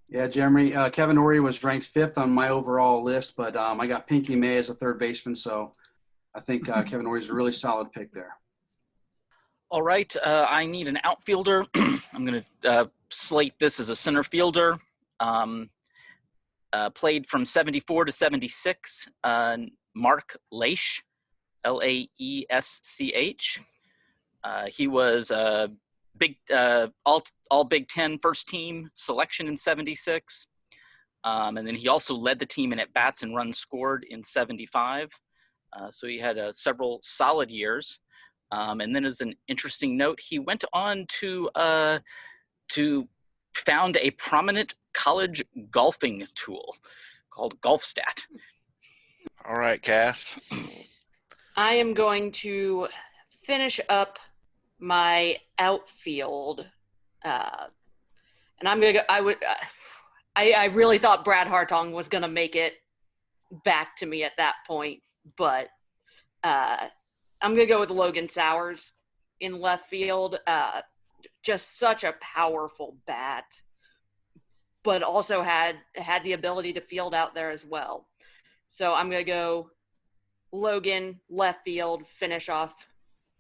Yeah, Jeremy, Kevin Ory was ranked 5th on my overall list, but I got Pinky May as a third baseman, so I think Kevin Ory is a really solid pick there. All right, I need an outfielder. I'm going to slate this as a center fielder. Played from 74 to 76. Mark Leash, Laesch. He was a big all Big Ten first team selection in 76. And then he also led the team in at-bats and runs scored in 75. So he had several solid years. And then as an interesting note, he went on to found a prominent college golfing tool called GolfStat. All right, Cass. I am going to finish up my outfield, and I'm gonna go. I really thought Brad Hartong was gonna make it back to me at that point, but I'm gonna go with Logan Sowers in left field. Just such a powerful bat, but also had the ability to field out there as well. So I'm going to go Logan, left field, finish off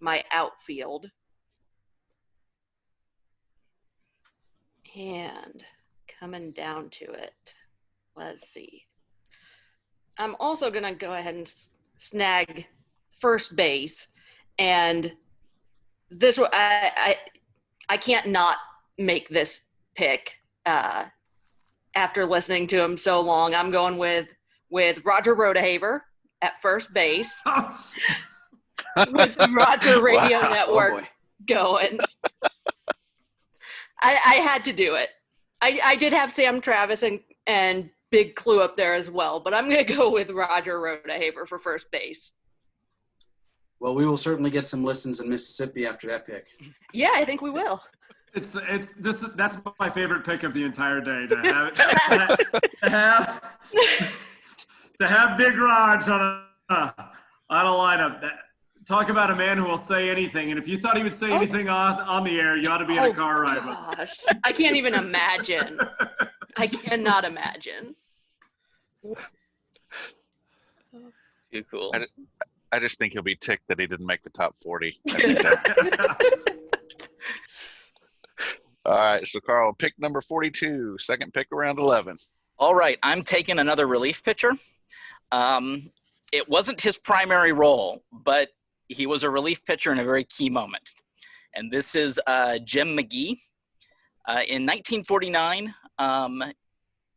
my outfield. And coming down to it, let's see. I'm also going to go ahead and snag first base. And this, I can't not make this pick after listening to him so long. I'm going with Roger Rodehaver at first base with some Roger Radio Network going. I had to do it. I did have Sam Travis and Big Clue up there as well, but I'm going to go with Roger Rodehaver for first base. Well, we will certainly get some listens in Mississippi after that pick. Yeah, I think we will. That's my favorite pick of the entire day, to have Big Raj on a lineup. Talk about a man who will say anything. And if you thought he would say anything on the air, you ought to be in a car ride. Gosh, I can't even imagine. I cannot imagine. Too cool. I just think he'll be ticked that he didn't make the top 40. All right, so Carl, pick number 42, second pick around 11. All right, I'm taking another relief pitcher. It wasn't his primary role, but he was a relief pitcher in a very key moment. And this is Jim McGee. In 1949,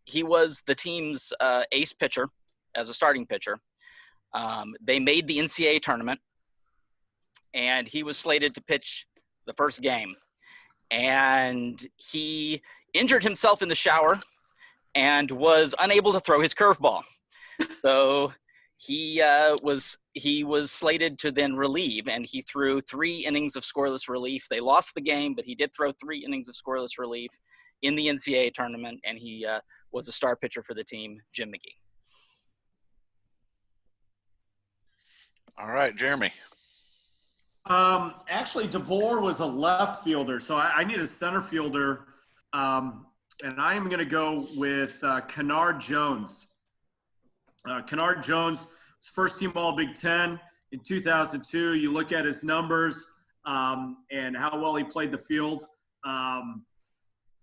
he was the team's ace pitcher as a starting pitcher. They made the NCAA tournament, and he was slated to pitch the first game. And he injured himself in the shower and was unable to throw his curveball. So he was slated to then relieve, and he threw 3 innings of scoreless relief. They lost the game, but he did throw 3 innings of scoreless relief in the NCAA tournament, and he was a star pitcher for the team, Jim McGee. All right, Jeremy. Actually, DeVore was a left fielder, so I need a center fielder, and I am going to go with Kennard Jones. Kennard Jones was first team All Big Ten in 2002. You look at his numbers and how well he played the field.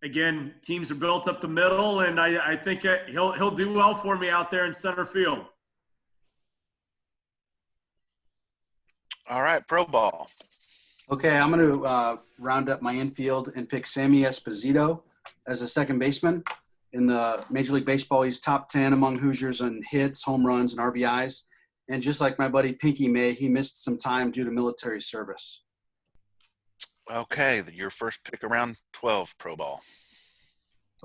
Again, teams are built up the middle, and I think he'll do well for me out there in center field. All right, pro ball. Okay, I'm going to round up my infield and pick Sammy Esposito as a second baseman. In the Major League Baseball, he's top 10 among Hoosiers in hits, home runs, and RBIs. And just like my buddy Pinky May, he missed some time due to military service. Okay, your first pick around 12, pro ball.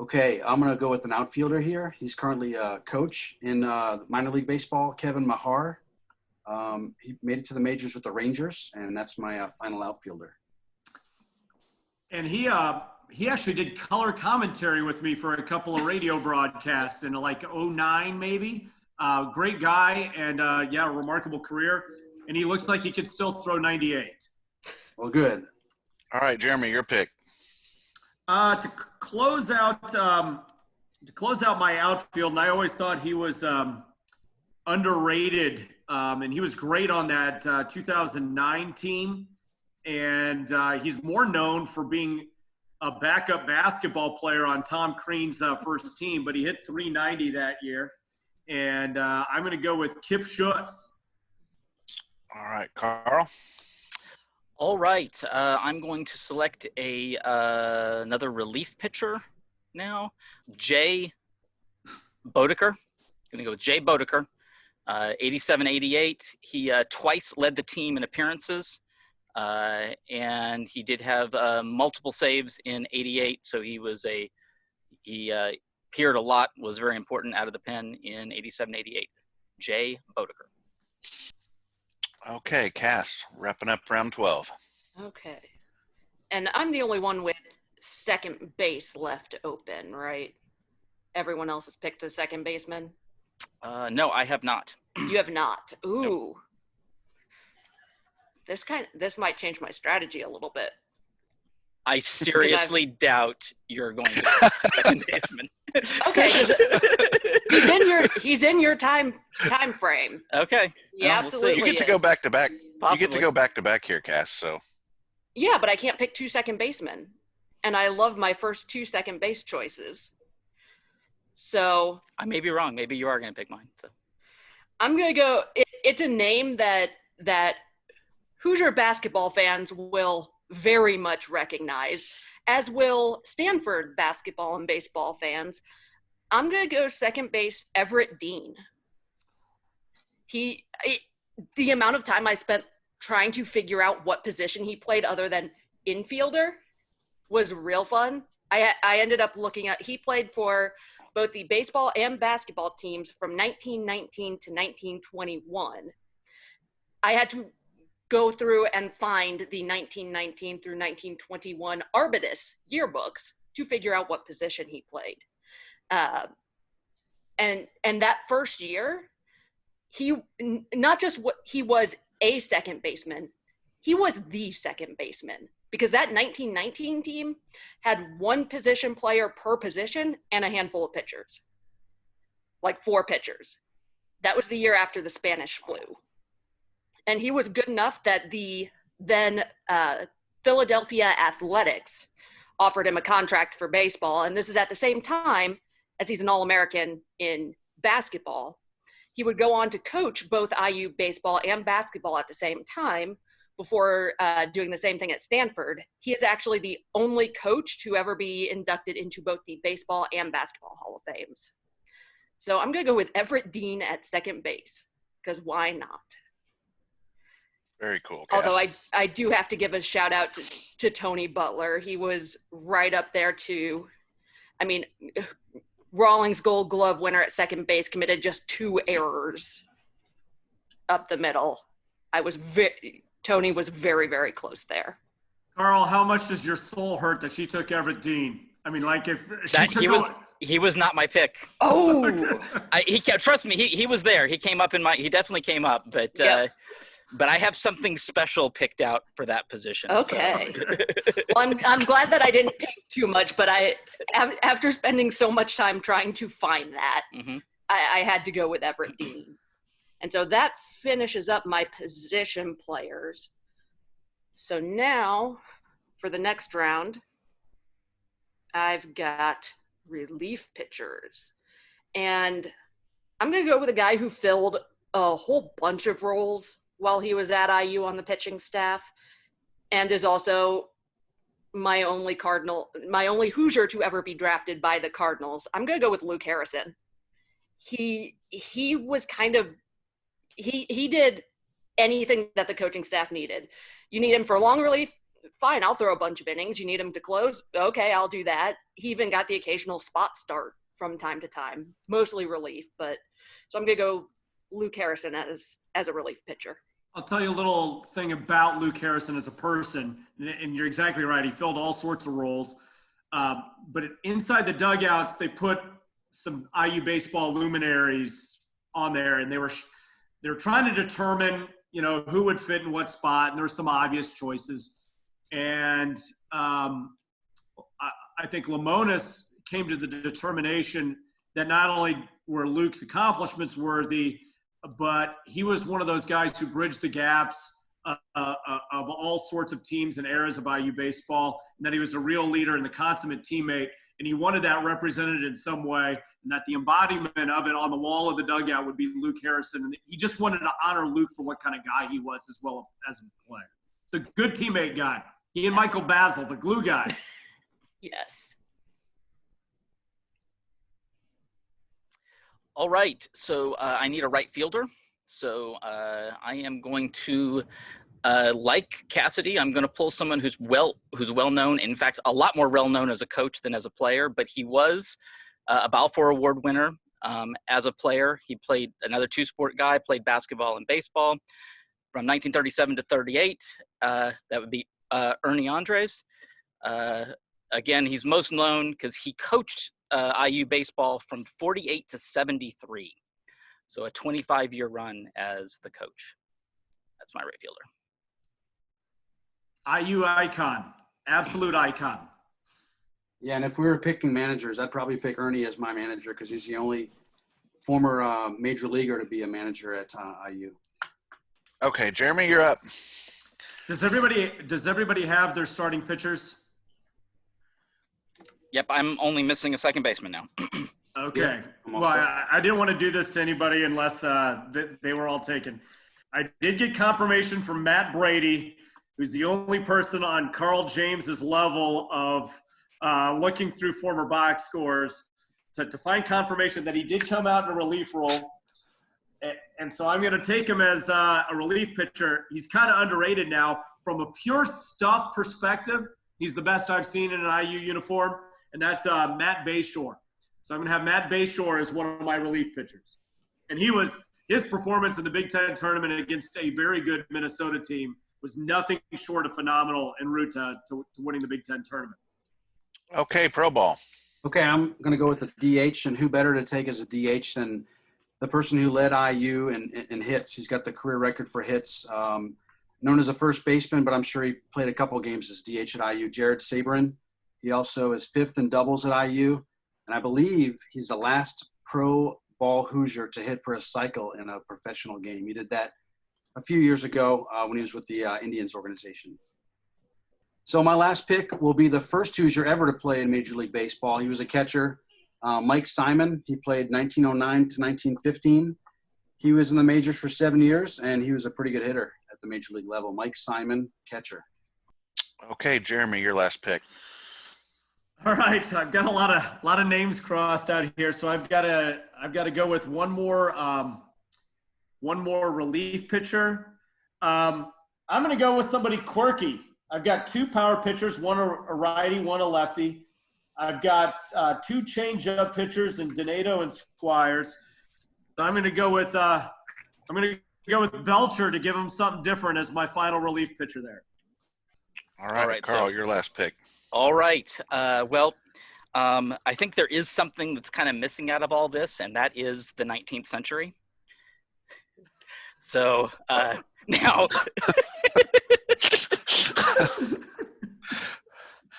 Okay, I'm going to go with an outfielder here. He's currently a coach in minor league baseball, Kevin Mahar. He made it to the majors with the Rangers, and that's my final outfielder. And he actually did color commentary with me for a couple of radio broadcasts in like 2009 maybe. Great guy, and yeah, remarkable career. And he looks like he could still throw 98. Well, good. All right, Jeremy, your pick. To close out my outfield, and I always thought he was underrated, and he was great on that 2009 team. And he's more known for being a backup basketball player on Tom Crean's first team, but he hit 390 that year. And I'm going to go with Kip Schutz. All right, Carl. All right, I'm going to select another relief pitcher now, Jay Bodeker. I'm going to go with Jay Bodeker, 87-88. He twice led the team in appearances, and he did have multiple saves in 88. So he appeared a lot, was very important out of the pen in 87-88. Jay Bodeker. Okay, Cass, wrapping up round 12. Okay. And I'm the only one with second base left open, right? Everyone else has picked a second baseman? No, I have not. You have not. Ooh. Nope. This might change my strategy a little bit. I seriously doubt you're going to be second baseman. Okay. He's in your time frame. Okay. Yeah, we'll absolutely. You get to go back to back. Possibly. You get to go back to back here, Cass. So. Yeah, but I can't pick 2 second basemen. And I love my first 2 second base choices. So I may be wrong. Maybe you are going to pick mine. So I'm going to go it's a name that Hoosier basketball fans will very much recognize, as will Stanford basketball and baseball fans. I'm going to go second base Everett Dean. The amount of time I spent trying to figure out what position he played other than infielder was real fun. I ended up he played for both the baseball and basketball teams from 1919 to 1921. I had to go through and find the 1919 through 1921 Arbutus yearbooks to figure out what position he played. And that first year, he was a second baseman, he was the second baseman, because that 1919 team had 1 position player per position and a handful of pitchers, like 4 pitchers. That was the year after the Spanish flu. And he was good enough that the then Philadelphia Athletics offered him a contract for baseball. And this is at the same time as he's an All-American in basketball. He would go on to coach both IU baseball and basketball at the same time before doing the same thing at Stanford. He is actually the only coach to ever be inducted into both the baseball and basketball Hall of Fames. So I'm going to go with Everett Dean at second base, because why not? Very cool, Cass. Although I do have to give a shout out to Tony Butler. He was right up there too. I mean, Rawlings Gold Glove winner at second base, committed just 2 errors up the middle. Tony was very, very close there. Carl, how much does your soul hurt that she took Everett Dean? I mean, like if he was not my pick. Oh, Trust me, he was there. He definitely came up, but Yep. But I have something special picked out for that position. Okay. So. Well, I'm glad that I didn't take too much, but after spending so much time trying to find that, Mm-hmm. I had to go with Everett Dean. And so that finishes up my position players. So now for the next round, I've got relief pitchers. And I'm going to go with a guy who filled a whole bunch of roles while he was at IU on the pitching staff, and is also my only Hoosier to ever be drafted by the Cardinals. I'm going to go with Luke Harrison. He was he did anything that the coaching staff needed. You need him for long relief? Fine, I'll throw a bunch of innings. You need him to close? Okay, I'll do that. He even got the occasional spot start from time to time, mostly relief. But so I'm going to go Luke Harrison as a relief pitcher. I'll tell you a little thing about Luke Harrison as a person, and you're exactly right. He filled all sorts of roles. But inside the dugouts, they put some IU baseball luminaries on there, and they were trying to determine, who would fit in what spot, and there were some obvious choices. And I think Lamonis came to the determination that not only were Luke's accomplishments worthy, but he was one of those guys who bridged the gaps of all sorts of teams and eras of IU baseball, and that he was a real leader and the consummate teammate, and he wanted that represented in some way, and that the embodiment of it on the wall of the dugout would be Luke Harrison. And he just wanted to honor Luke for what kind of guy he was as well as a player. It's a good teammate guy. He and Michael Basil, the glue guys. Yes. All right, so I need a right fielder. So I am going to, like Cassidy, I'm going to pull someone who's well known. In fact, a lot more well known as a coach than as a player. But he was a Balfour Award winner as a player. He played another two-sport guy, played basketball and baseball from 1937 to 38. That would be Ernie Andres. Again, he's most known because he coached IU baseball from 48 to 73. So a 25-year run as the coach. That's my right fielder. IU icon, absolute icon. Yeah, and if we were picking managers, I'd probably pick Ernie as my manager because he's the only former major leaguer to be a manager at IU. Okay, Jeremy, you're up. Does everybody have their starting pitchers? Yep, I'm only missing a second baseman now. Okay. Yeah, well, I didn't want to do this to anybody unless they were all taken. I did get confirmation from Matt Brady, who's the only person on Carl James's level of looking through former box scores to find confirmation that he did come out in a relief role. And so I'm going to take him as a relief pitcher. He's kind of underrated now. From a pure stuff perspective, he's the best I've seen in an IU uniform, and that's Matt Bayshore. So I'm going to have Matt Bayshore as one of my relief pitchers. And his performance in the Big Ten tournament against a very good Minnesota team was nothing short of phenomenal en route to winning the Big Ten tournament. Okay, Pro Ball. Okay, I'm going to go with the DH, and who better to take as a DH than the person who led IU in hits. He's got the career record for hits, known as a first baseman, but I'm sure he played a couple games as DH at IU, Jared Sabrin. He also is fifth in doubles at IU, and I believe he's the last pro ball Hoosier to hit for a cycle in a professional game. He did that a few years ago when he was with the Indians organization. So my last pick will be the first Hoosier ever to play in Major League Baseball. He was a catcher, Mike Simon. He played 1909 to 1915. He was in the majors for 7 years, and he was a pretty good hitter at the Major League level. Mike Simon, catcher. Okay, Jeremy, your last pick. All right, I've got a lot of names crossed out here, so I've got to go with one more relief pitcher. I'm going to go with somebody quirky. I've got 2 power pitchers, one a righty, one a lefty. I've got 2 change-up pitchers in Donato and Squires. So I'm going to go with Belcher to give him something different as my final relief pitcher there. All right, Carl, your last pick. All right. I think there is something that's kind of missing out of all this, and that is the 19th century. So now,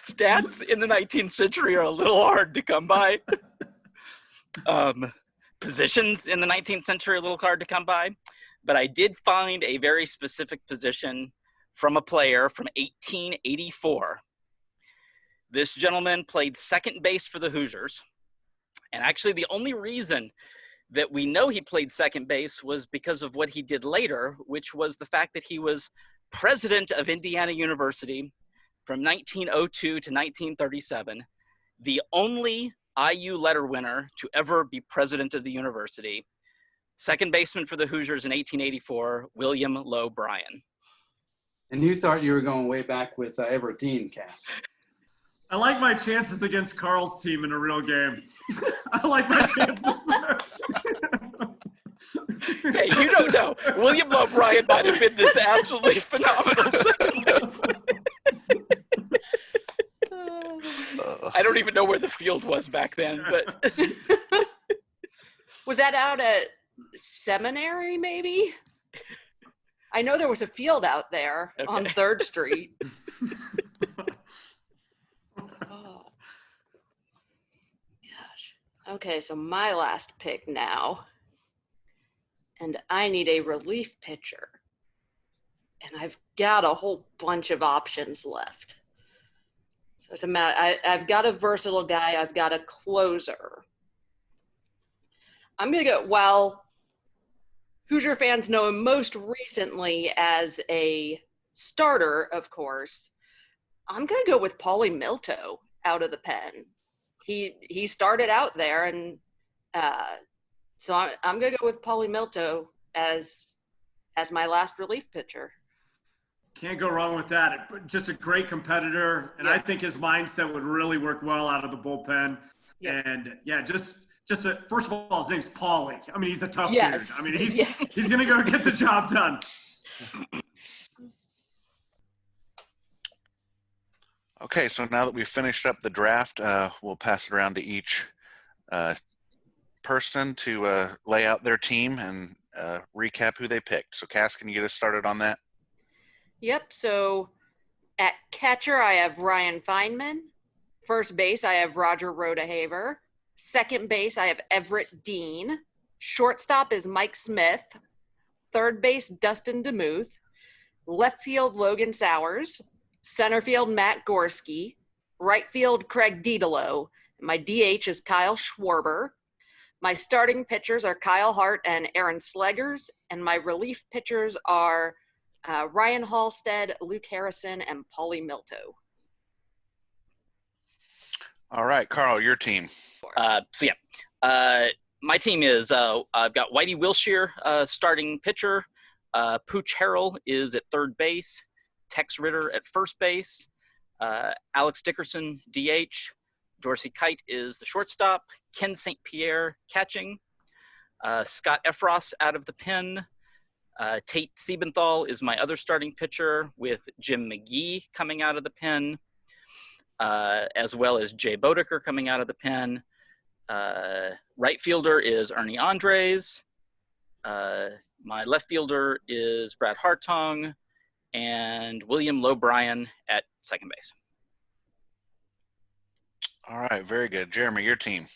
stats in the 19th century are a little hard to come by. Positions in the 19th century are a little hard to come by. But I did find a very specific position from a player from 1884. This gentleman played second base for the Hoosiers. And actually the only reason that we know he played second base was because of what he did later, which was the fact that he was president of Indiana University from 1902 to 1937, the only IU letter winner to ever be president of the university. Second baseman for the Hoosiers in 1884, William Lowe Bryan. And you thought you were going way back with Everett Dean, Cass. I like my chances against Carl's team in a real game. I like my chances. Hey, you don't know. William Lowe Bryan might have been this absolutely phenomenal second baseman. I don't even know where the field was back then, but Was that out at Seminary, maybe? I know there was a field out there on 3rd Street. Oh. Gosh. Okay, so my last pick now. And I need a relief pitcher. And I've got a whole bunch of options left. So it's a matter, I've got a versatile guy, I've got a closer. I'm going to go, well, Hoosier fans know him most recently as a starter, of course. I'm going to go with Paulie Milto out of the pen. He started out there, and so I'm going to go with Paulie Milto as my last relief pitcher. Can't go wrong with that. Just a great competitor, and I think his mindset would really work well out of the bullpen. Yeah. And first of all, his name's Paulie. I mean, he's a tough dude. I mean, he's going to go get the job done. Okay, so now that we've finished up the draft, we'll pass it around to each person to lay out their team and recap who they picked. So, Cass, can you get us started on that? Yep, so at catcher, I have Ryan Feynman. First base, I have Roger Rodehaver. Second base, I have Everett Dean. Shortstop is Mike Smith. Third base, Dustin DeMuth. Left field, Logan Sowers. Center field, Matt Gorski. Right field, Craig Didalo. My DH is Kyle Schwarber. My starting pitchers are Kyle Hart and Aaron Sleggers. And my relief pitchers are Ryan Halstead, Luke Harrison, and Paulie Milto. All right, Carl, your team. My team is I've got Whitey Wilshire, starting pitcher. Pooch Harrell is at third base. Tex Ritter at first base. Alex Dickerson, DH. Dorsey Kite is the shortstop. Ken St. Pierre catching. Scott Efros out of the pen. Tate Siebenthal is my other starting pitcher, with Jim McGee coming out of the pen, as well as Jay Bodeker coming out of the pen. Right fielder is Ernie Andres. My left fielder is Brad Hartong, and William Lowe Bryan at second base. All right, very good. Jeremy, your team.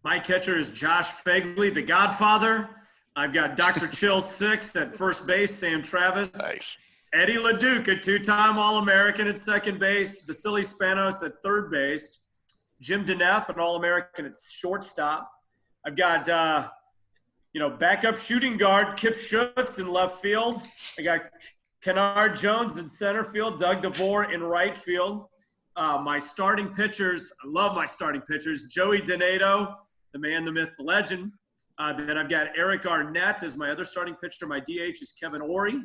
My catcher is Josh Fegley, the Godfather. I've got Dr. Chill 6 at first base, Sam Travis. Nice. Eddie LaDuke, a two-time All-American at second base. Vasily Spanos at third base. Jim Deneff, an All-American at shortstop. I've got, backup shooting guard Kip Schutz in left field. I got Kennard Jones in center field. Doug DeVore in right field. My starting pitchers, I love my starting pitchers. Joey Donato, the man, the myth, the legend. Then I've got Eric Arnett as my other starting pitcher. My DH is Kevin Ory,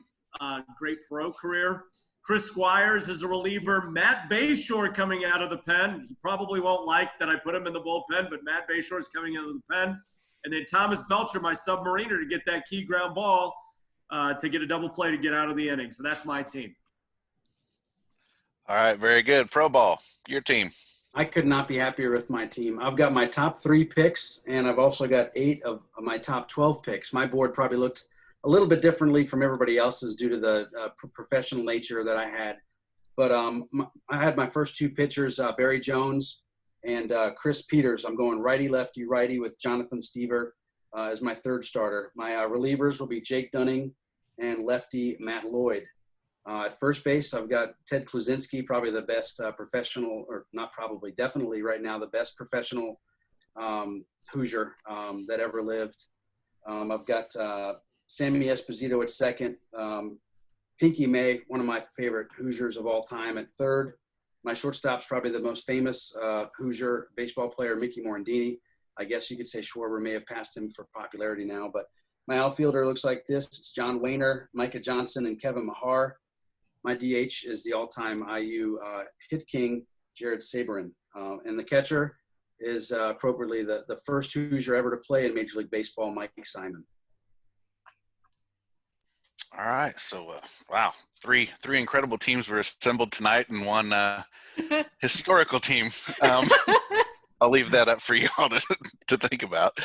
great pro career. Chris Squires is a reliever. Matt Bayshore coming out of the pen. He probably won't like that I put him in the bullpen, but Matt Bayshore is coming out of the pen. And then Thomas Belcher, my submariner, to get that key ground ball to get a double play to get out of the inning. So that's my team. All right, very good. Pro ball, your team. I could not be happier with my team. I've got my top 3 picks, and I've also got 8 of my top 12 picks. My board probably looked a little bit differently from everybody else's due to the professional nature that I had. But I had my first 2 pitchers, Barry Jones and Chris Peters. I'm going righty, lefty, righty with Jonathan Stever as my third starter. My relievers will be Jake Dunning and lefty Matt Lloyd. At first base, I've got Ted Kluzinski, probably the best professional, or not probably, definitely right now, the best professional Hoosier that ever lived. I've got Sammy Esposito at second. Pinky May, one of my favorite Hoosiers of all time, at third. My shortstop's probably the most famous Hoosier baseball player, Mickey Morandini. I guess you could say Schwarber may have passed him for popularity now, but my outfielder looks like this. It's John Wayner, Micah Johnson, and Kevin Mahar. My DH is the all-time IU hit king, Jared Saberin. And the catcher is appropriately the first Hoosier ever to play in Major League Baseball, Mike Simon. All right, so wow, three incredible teams were assembled tonight, and one historical team. I'll leave that up for you all to think about.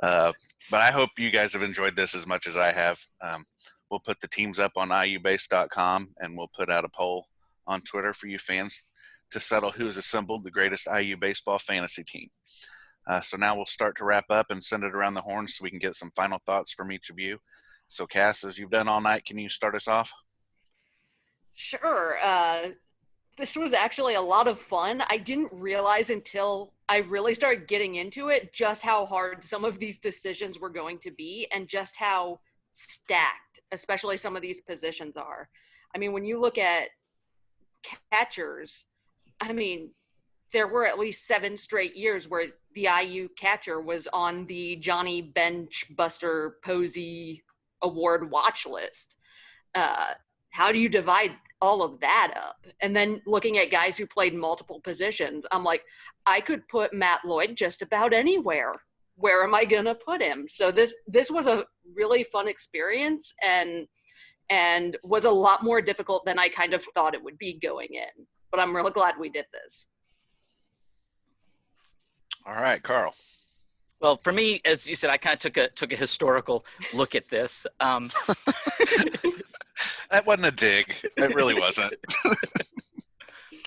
But I hope you guys have enjoyed this as much as I have. We'll put the teams up on iubase.com, and we'll put out a poll on Twitter for you fans to settle who has assembled the greatest IU baseball fantasy team. So now we'll start to wrap up and send it around the horn so we can get some final thoughts from each of you. So, Cass, as you've done all night, can you start us off? Sure. This was actually a lot of fun. I didn't realize until I really started getting into it just how hard some of these decisions were going to be and just how stacked, especially some of these positions are. I mean, when you look at catchers, I mean, there were at least 7 straight years where the IU catcher was on the Johnny Bench Buster Posey award watch list. How do you divide all of that up? And then looking at guys who played multiple positions, I'm like, I could put Matt Lloyd just about anywhere. Where am I going to put him? So this was a really fun experience and was a lot more difficult than I kind of thought it would be going in. But I'm really glad we did this. All right, Carl. Well, for me, as you said, I kind of took a historical look at this. That wasn't a dig. It really wasn't.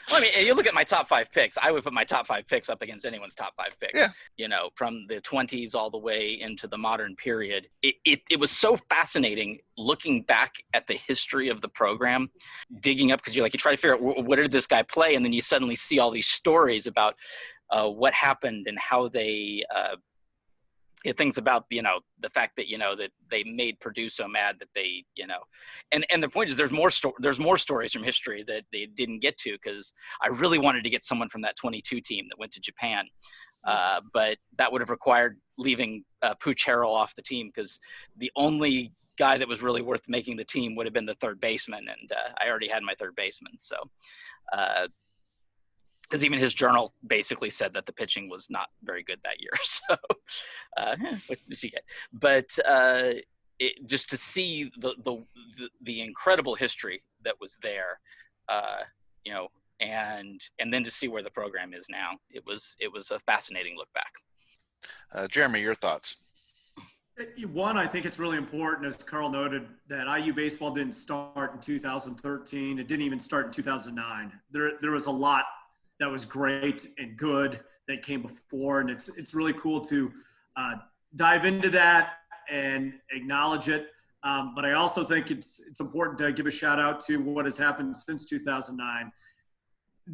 Well, I mean, you look at my top 5 picks, I would put my top 5 picks up against anyone's top 5 picks. Yeah. You know, from the 20s all the way into the modern period. It was so fascinating looking back at the history of the program, digging up, because you try to figure out what did this guy play, and then you suddenly see all these stories about what happened and how they things about, the fact that, that they made Purdue so mad that they, and the point is there's more stories from history that they didn't get to, because I really wanted to get someone from that 22 team that went to Japan. But that would have required leaving Pooch Harrell off the team, because the only guy that was really worth making the team would have been the third baseman. And I already had my third baseman. So, because even his journal basically said that the pitching was not very good that year. So, what did you get? But just to see the incredible history that was there, and then to see where the program is now, it was a fascinating look back. Jeremy, your thoughts? One, I think it's really important, as Carl noted, that IU baseball didn't start in 2013. It didn't even start in 2009. There was a lot that was great and good that came before, and it's really cool to dive into that, and acknowledge it. But I also think it's important to give a shout out to what has happened since 2009.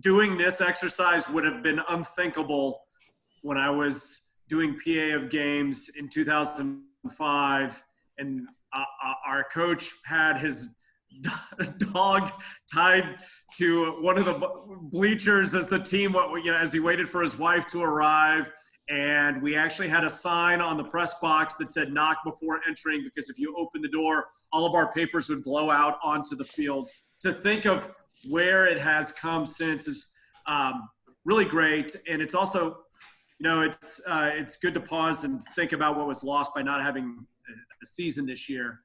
Doing this exercise would have been unthinkable when I was doing PA of games in 2005, and our coach had his dog tied to one of the bleachers as the team, as he waited for his wife to arrive. And we actually had a sign on the press box that said knock before entering, because if you open the door, all of our papers would blow out onto the field. To think of where it has come since is really great. And it's also, it's good to pause and think about what was lost by not having a season this year.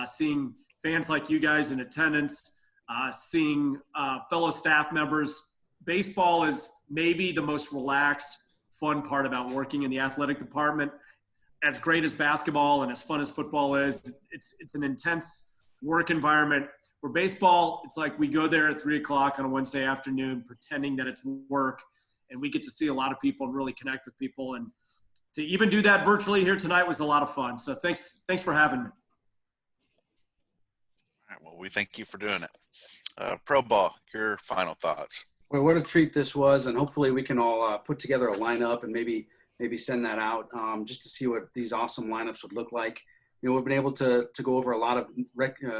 Seeing fans like you guys in attendance, seeing fellow staff members. Baseball is maybe the most relaxed, fun part about working in the athletic department. As great as basketball and as fun as football is, it's an intense work environment. Where baseball, it's like we go there at 3:00 on a Wednesday afternoon pretending that it's work, and we get to see a lot of people and really connect with people. And to even do that virtually here tonight was a lot of fun. So thanks for having me. All right, well, we thank you for doing it. Pro Ball, your final thoughts. Well, what a treat this was, and hopefully we can all put together a lineup and maybe send that out just to see what these awesome lineups would look like. We've been able to go over a lot of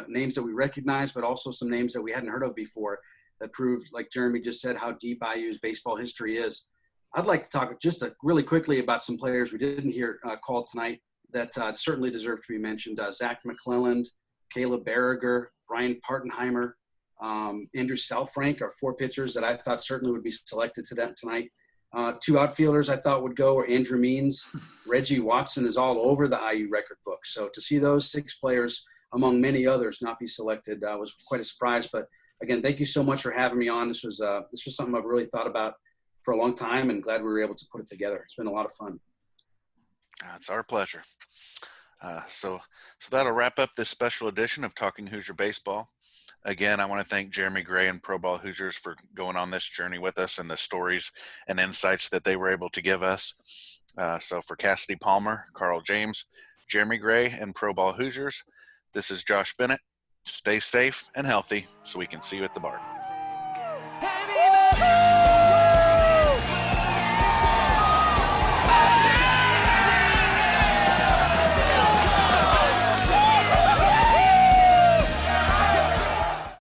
names that we recognize, but also some names that we hadn't heard of before that proved, like Jeremy just said, how deep IU's baseball history is. I'd like to talk just really quickly about some players we didn't hear called tonight that certainly deserve to be mentioned. Zach McClelland, Caleb Berriger, Brian Partenheimer, Andrew Selfrank are 4 pitchers that I thought certainly would be selected to that tonight. 2 outfielders I thought would go were Andrew Means. Reggie Watson is all over the IU record book. So to see those 6 players, among many others, not be selected was quite a surprise. But again, thank you so much for having me on. This was something I've really thought about for a long time, and glad we were able to put it together. It's been a lot of fun. It's our pleasure. So that'll wrap up this special edition of Talking Hoosier Baseball. Again, I want to thank Jeremy Gray and Pro Ball Hoosiers for going on this journey with us and the stories and insights that they were able to give us. So for Cassidy Palmer, Carl James, Jeremy Gray, and Pro Ball Hoosiers, this is Josh Bennett. Stay safe and healthy so we can see you at the bar.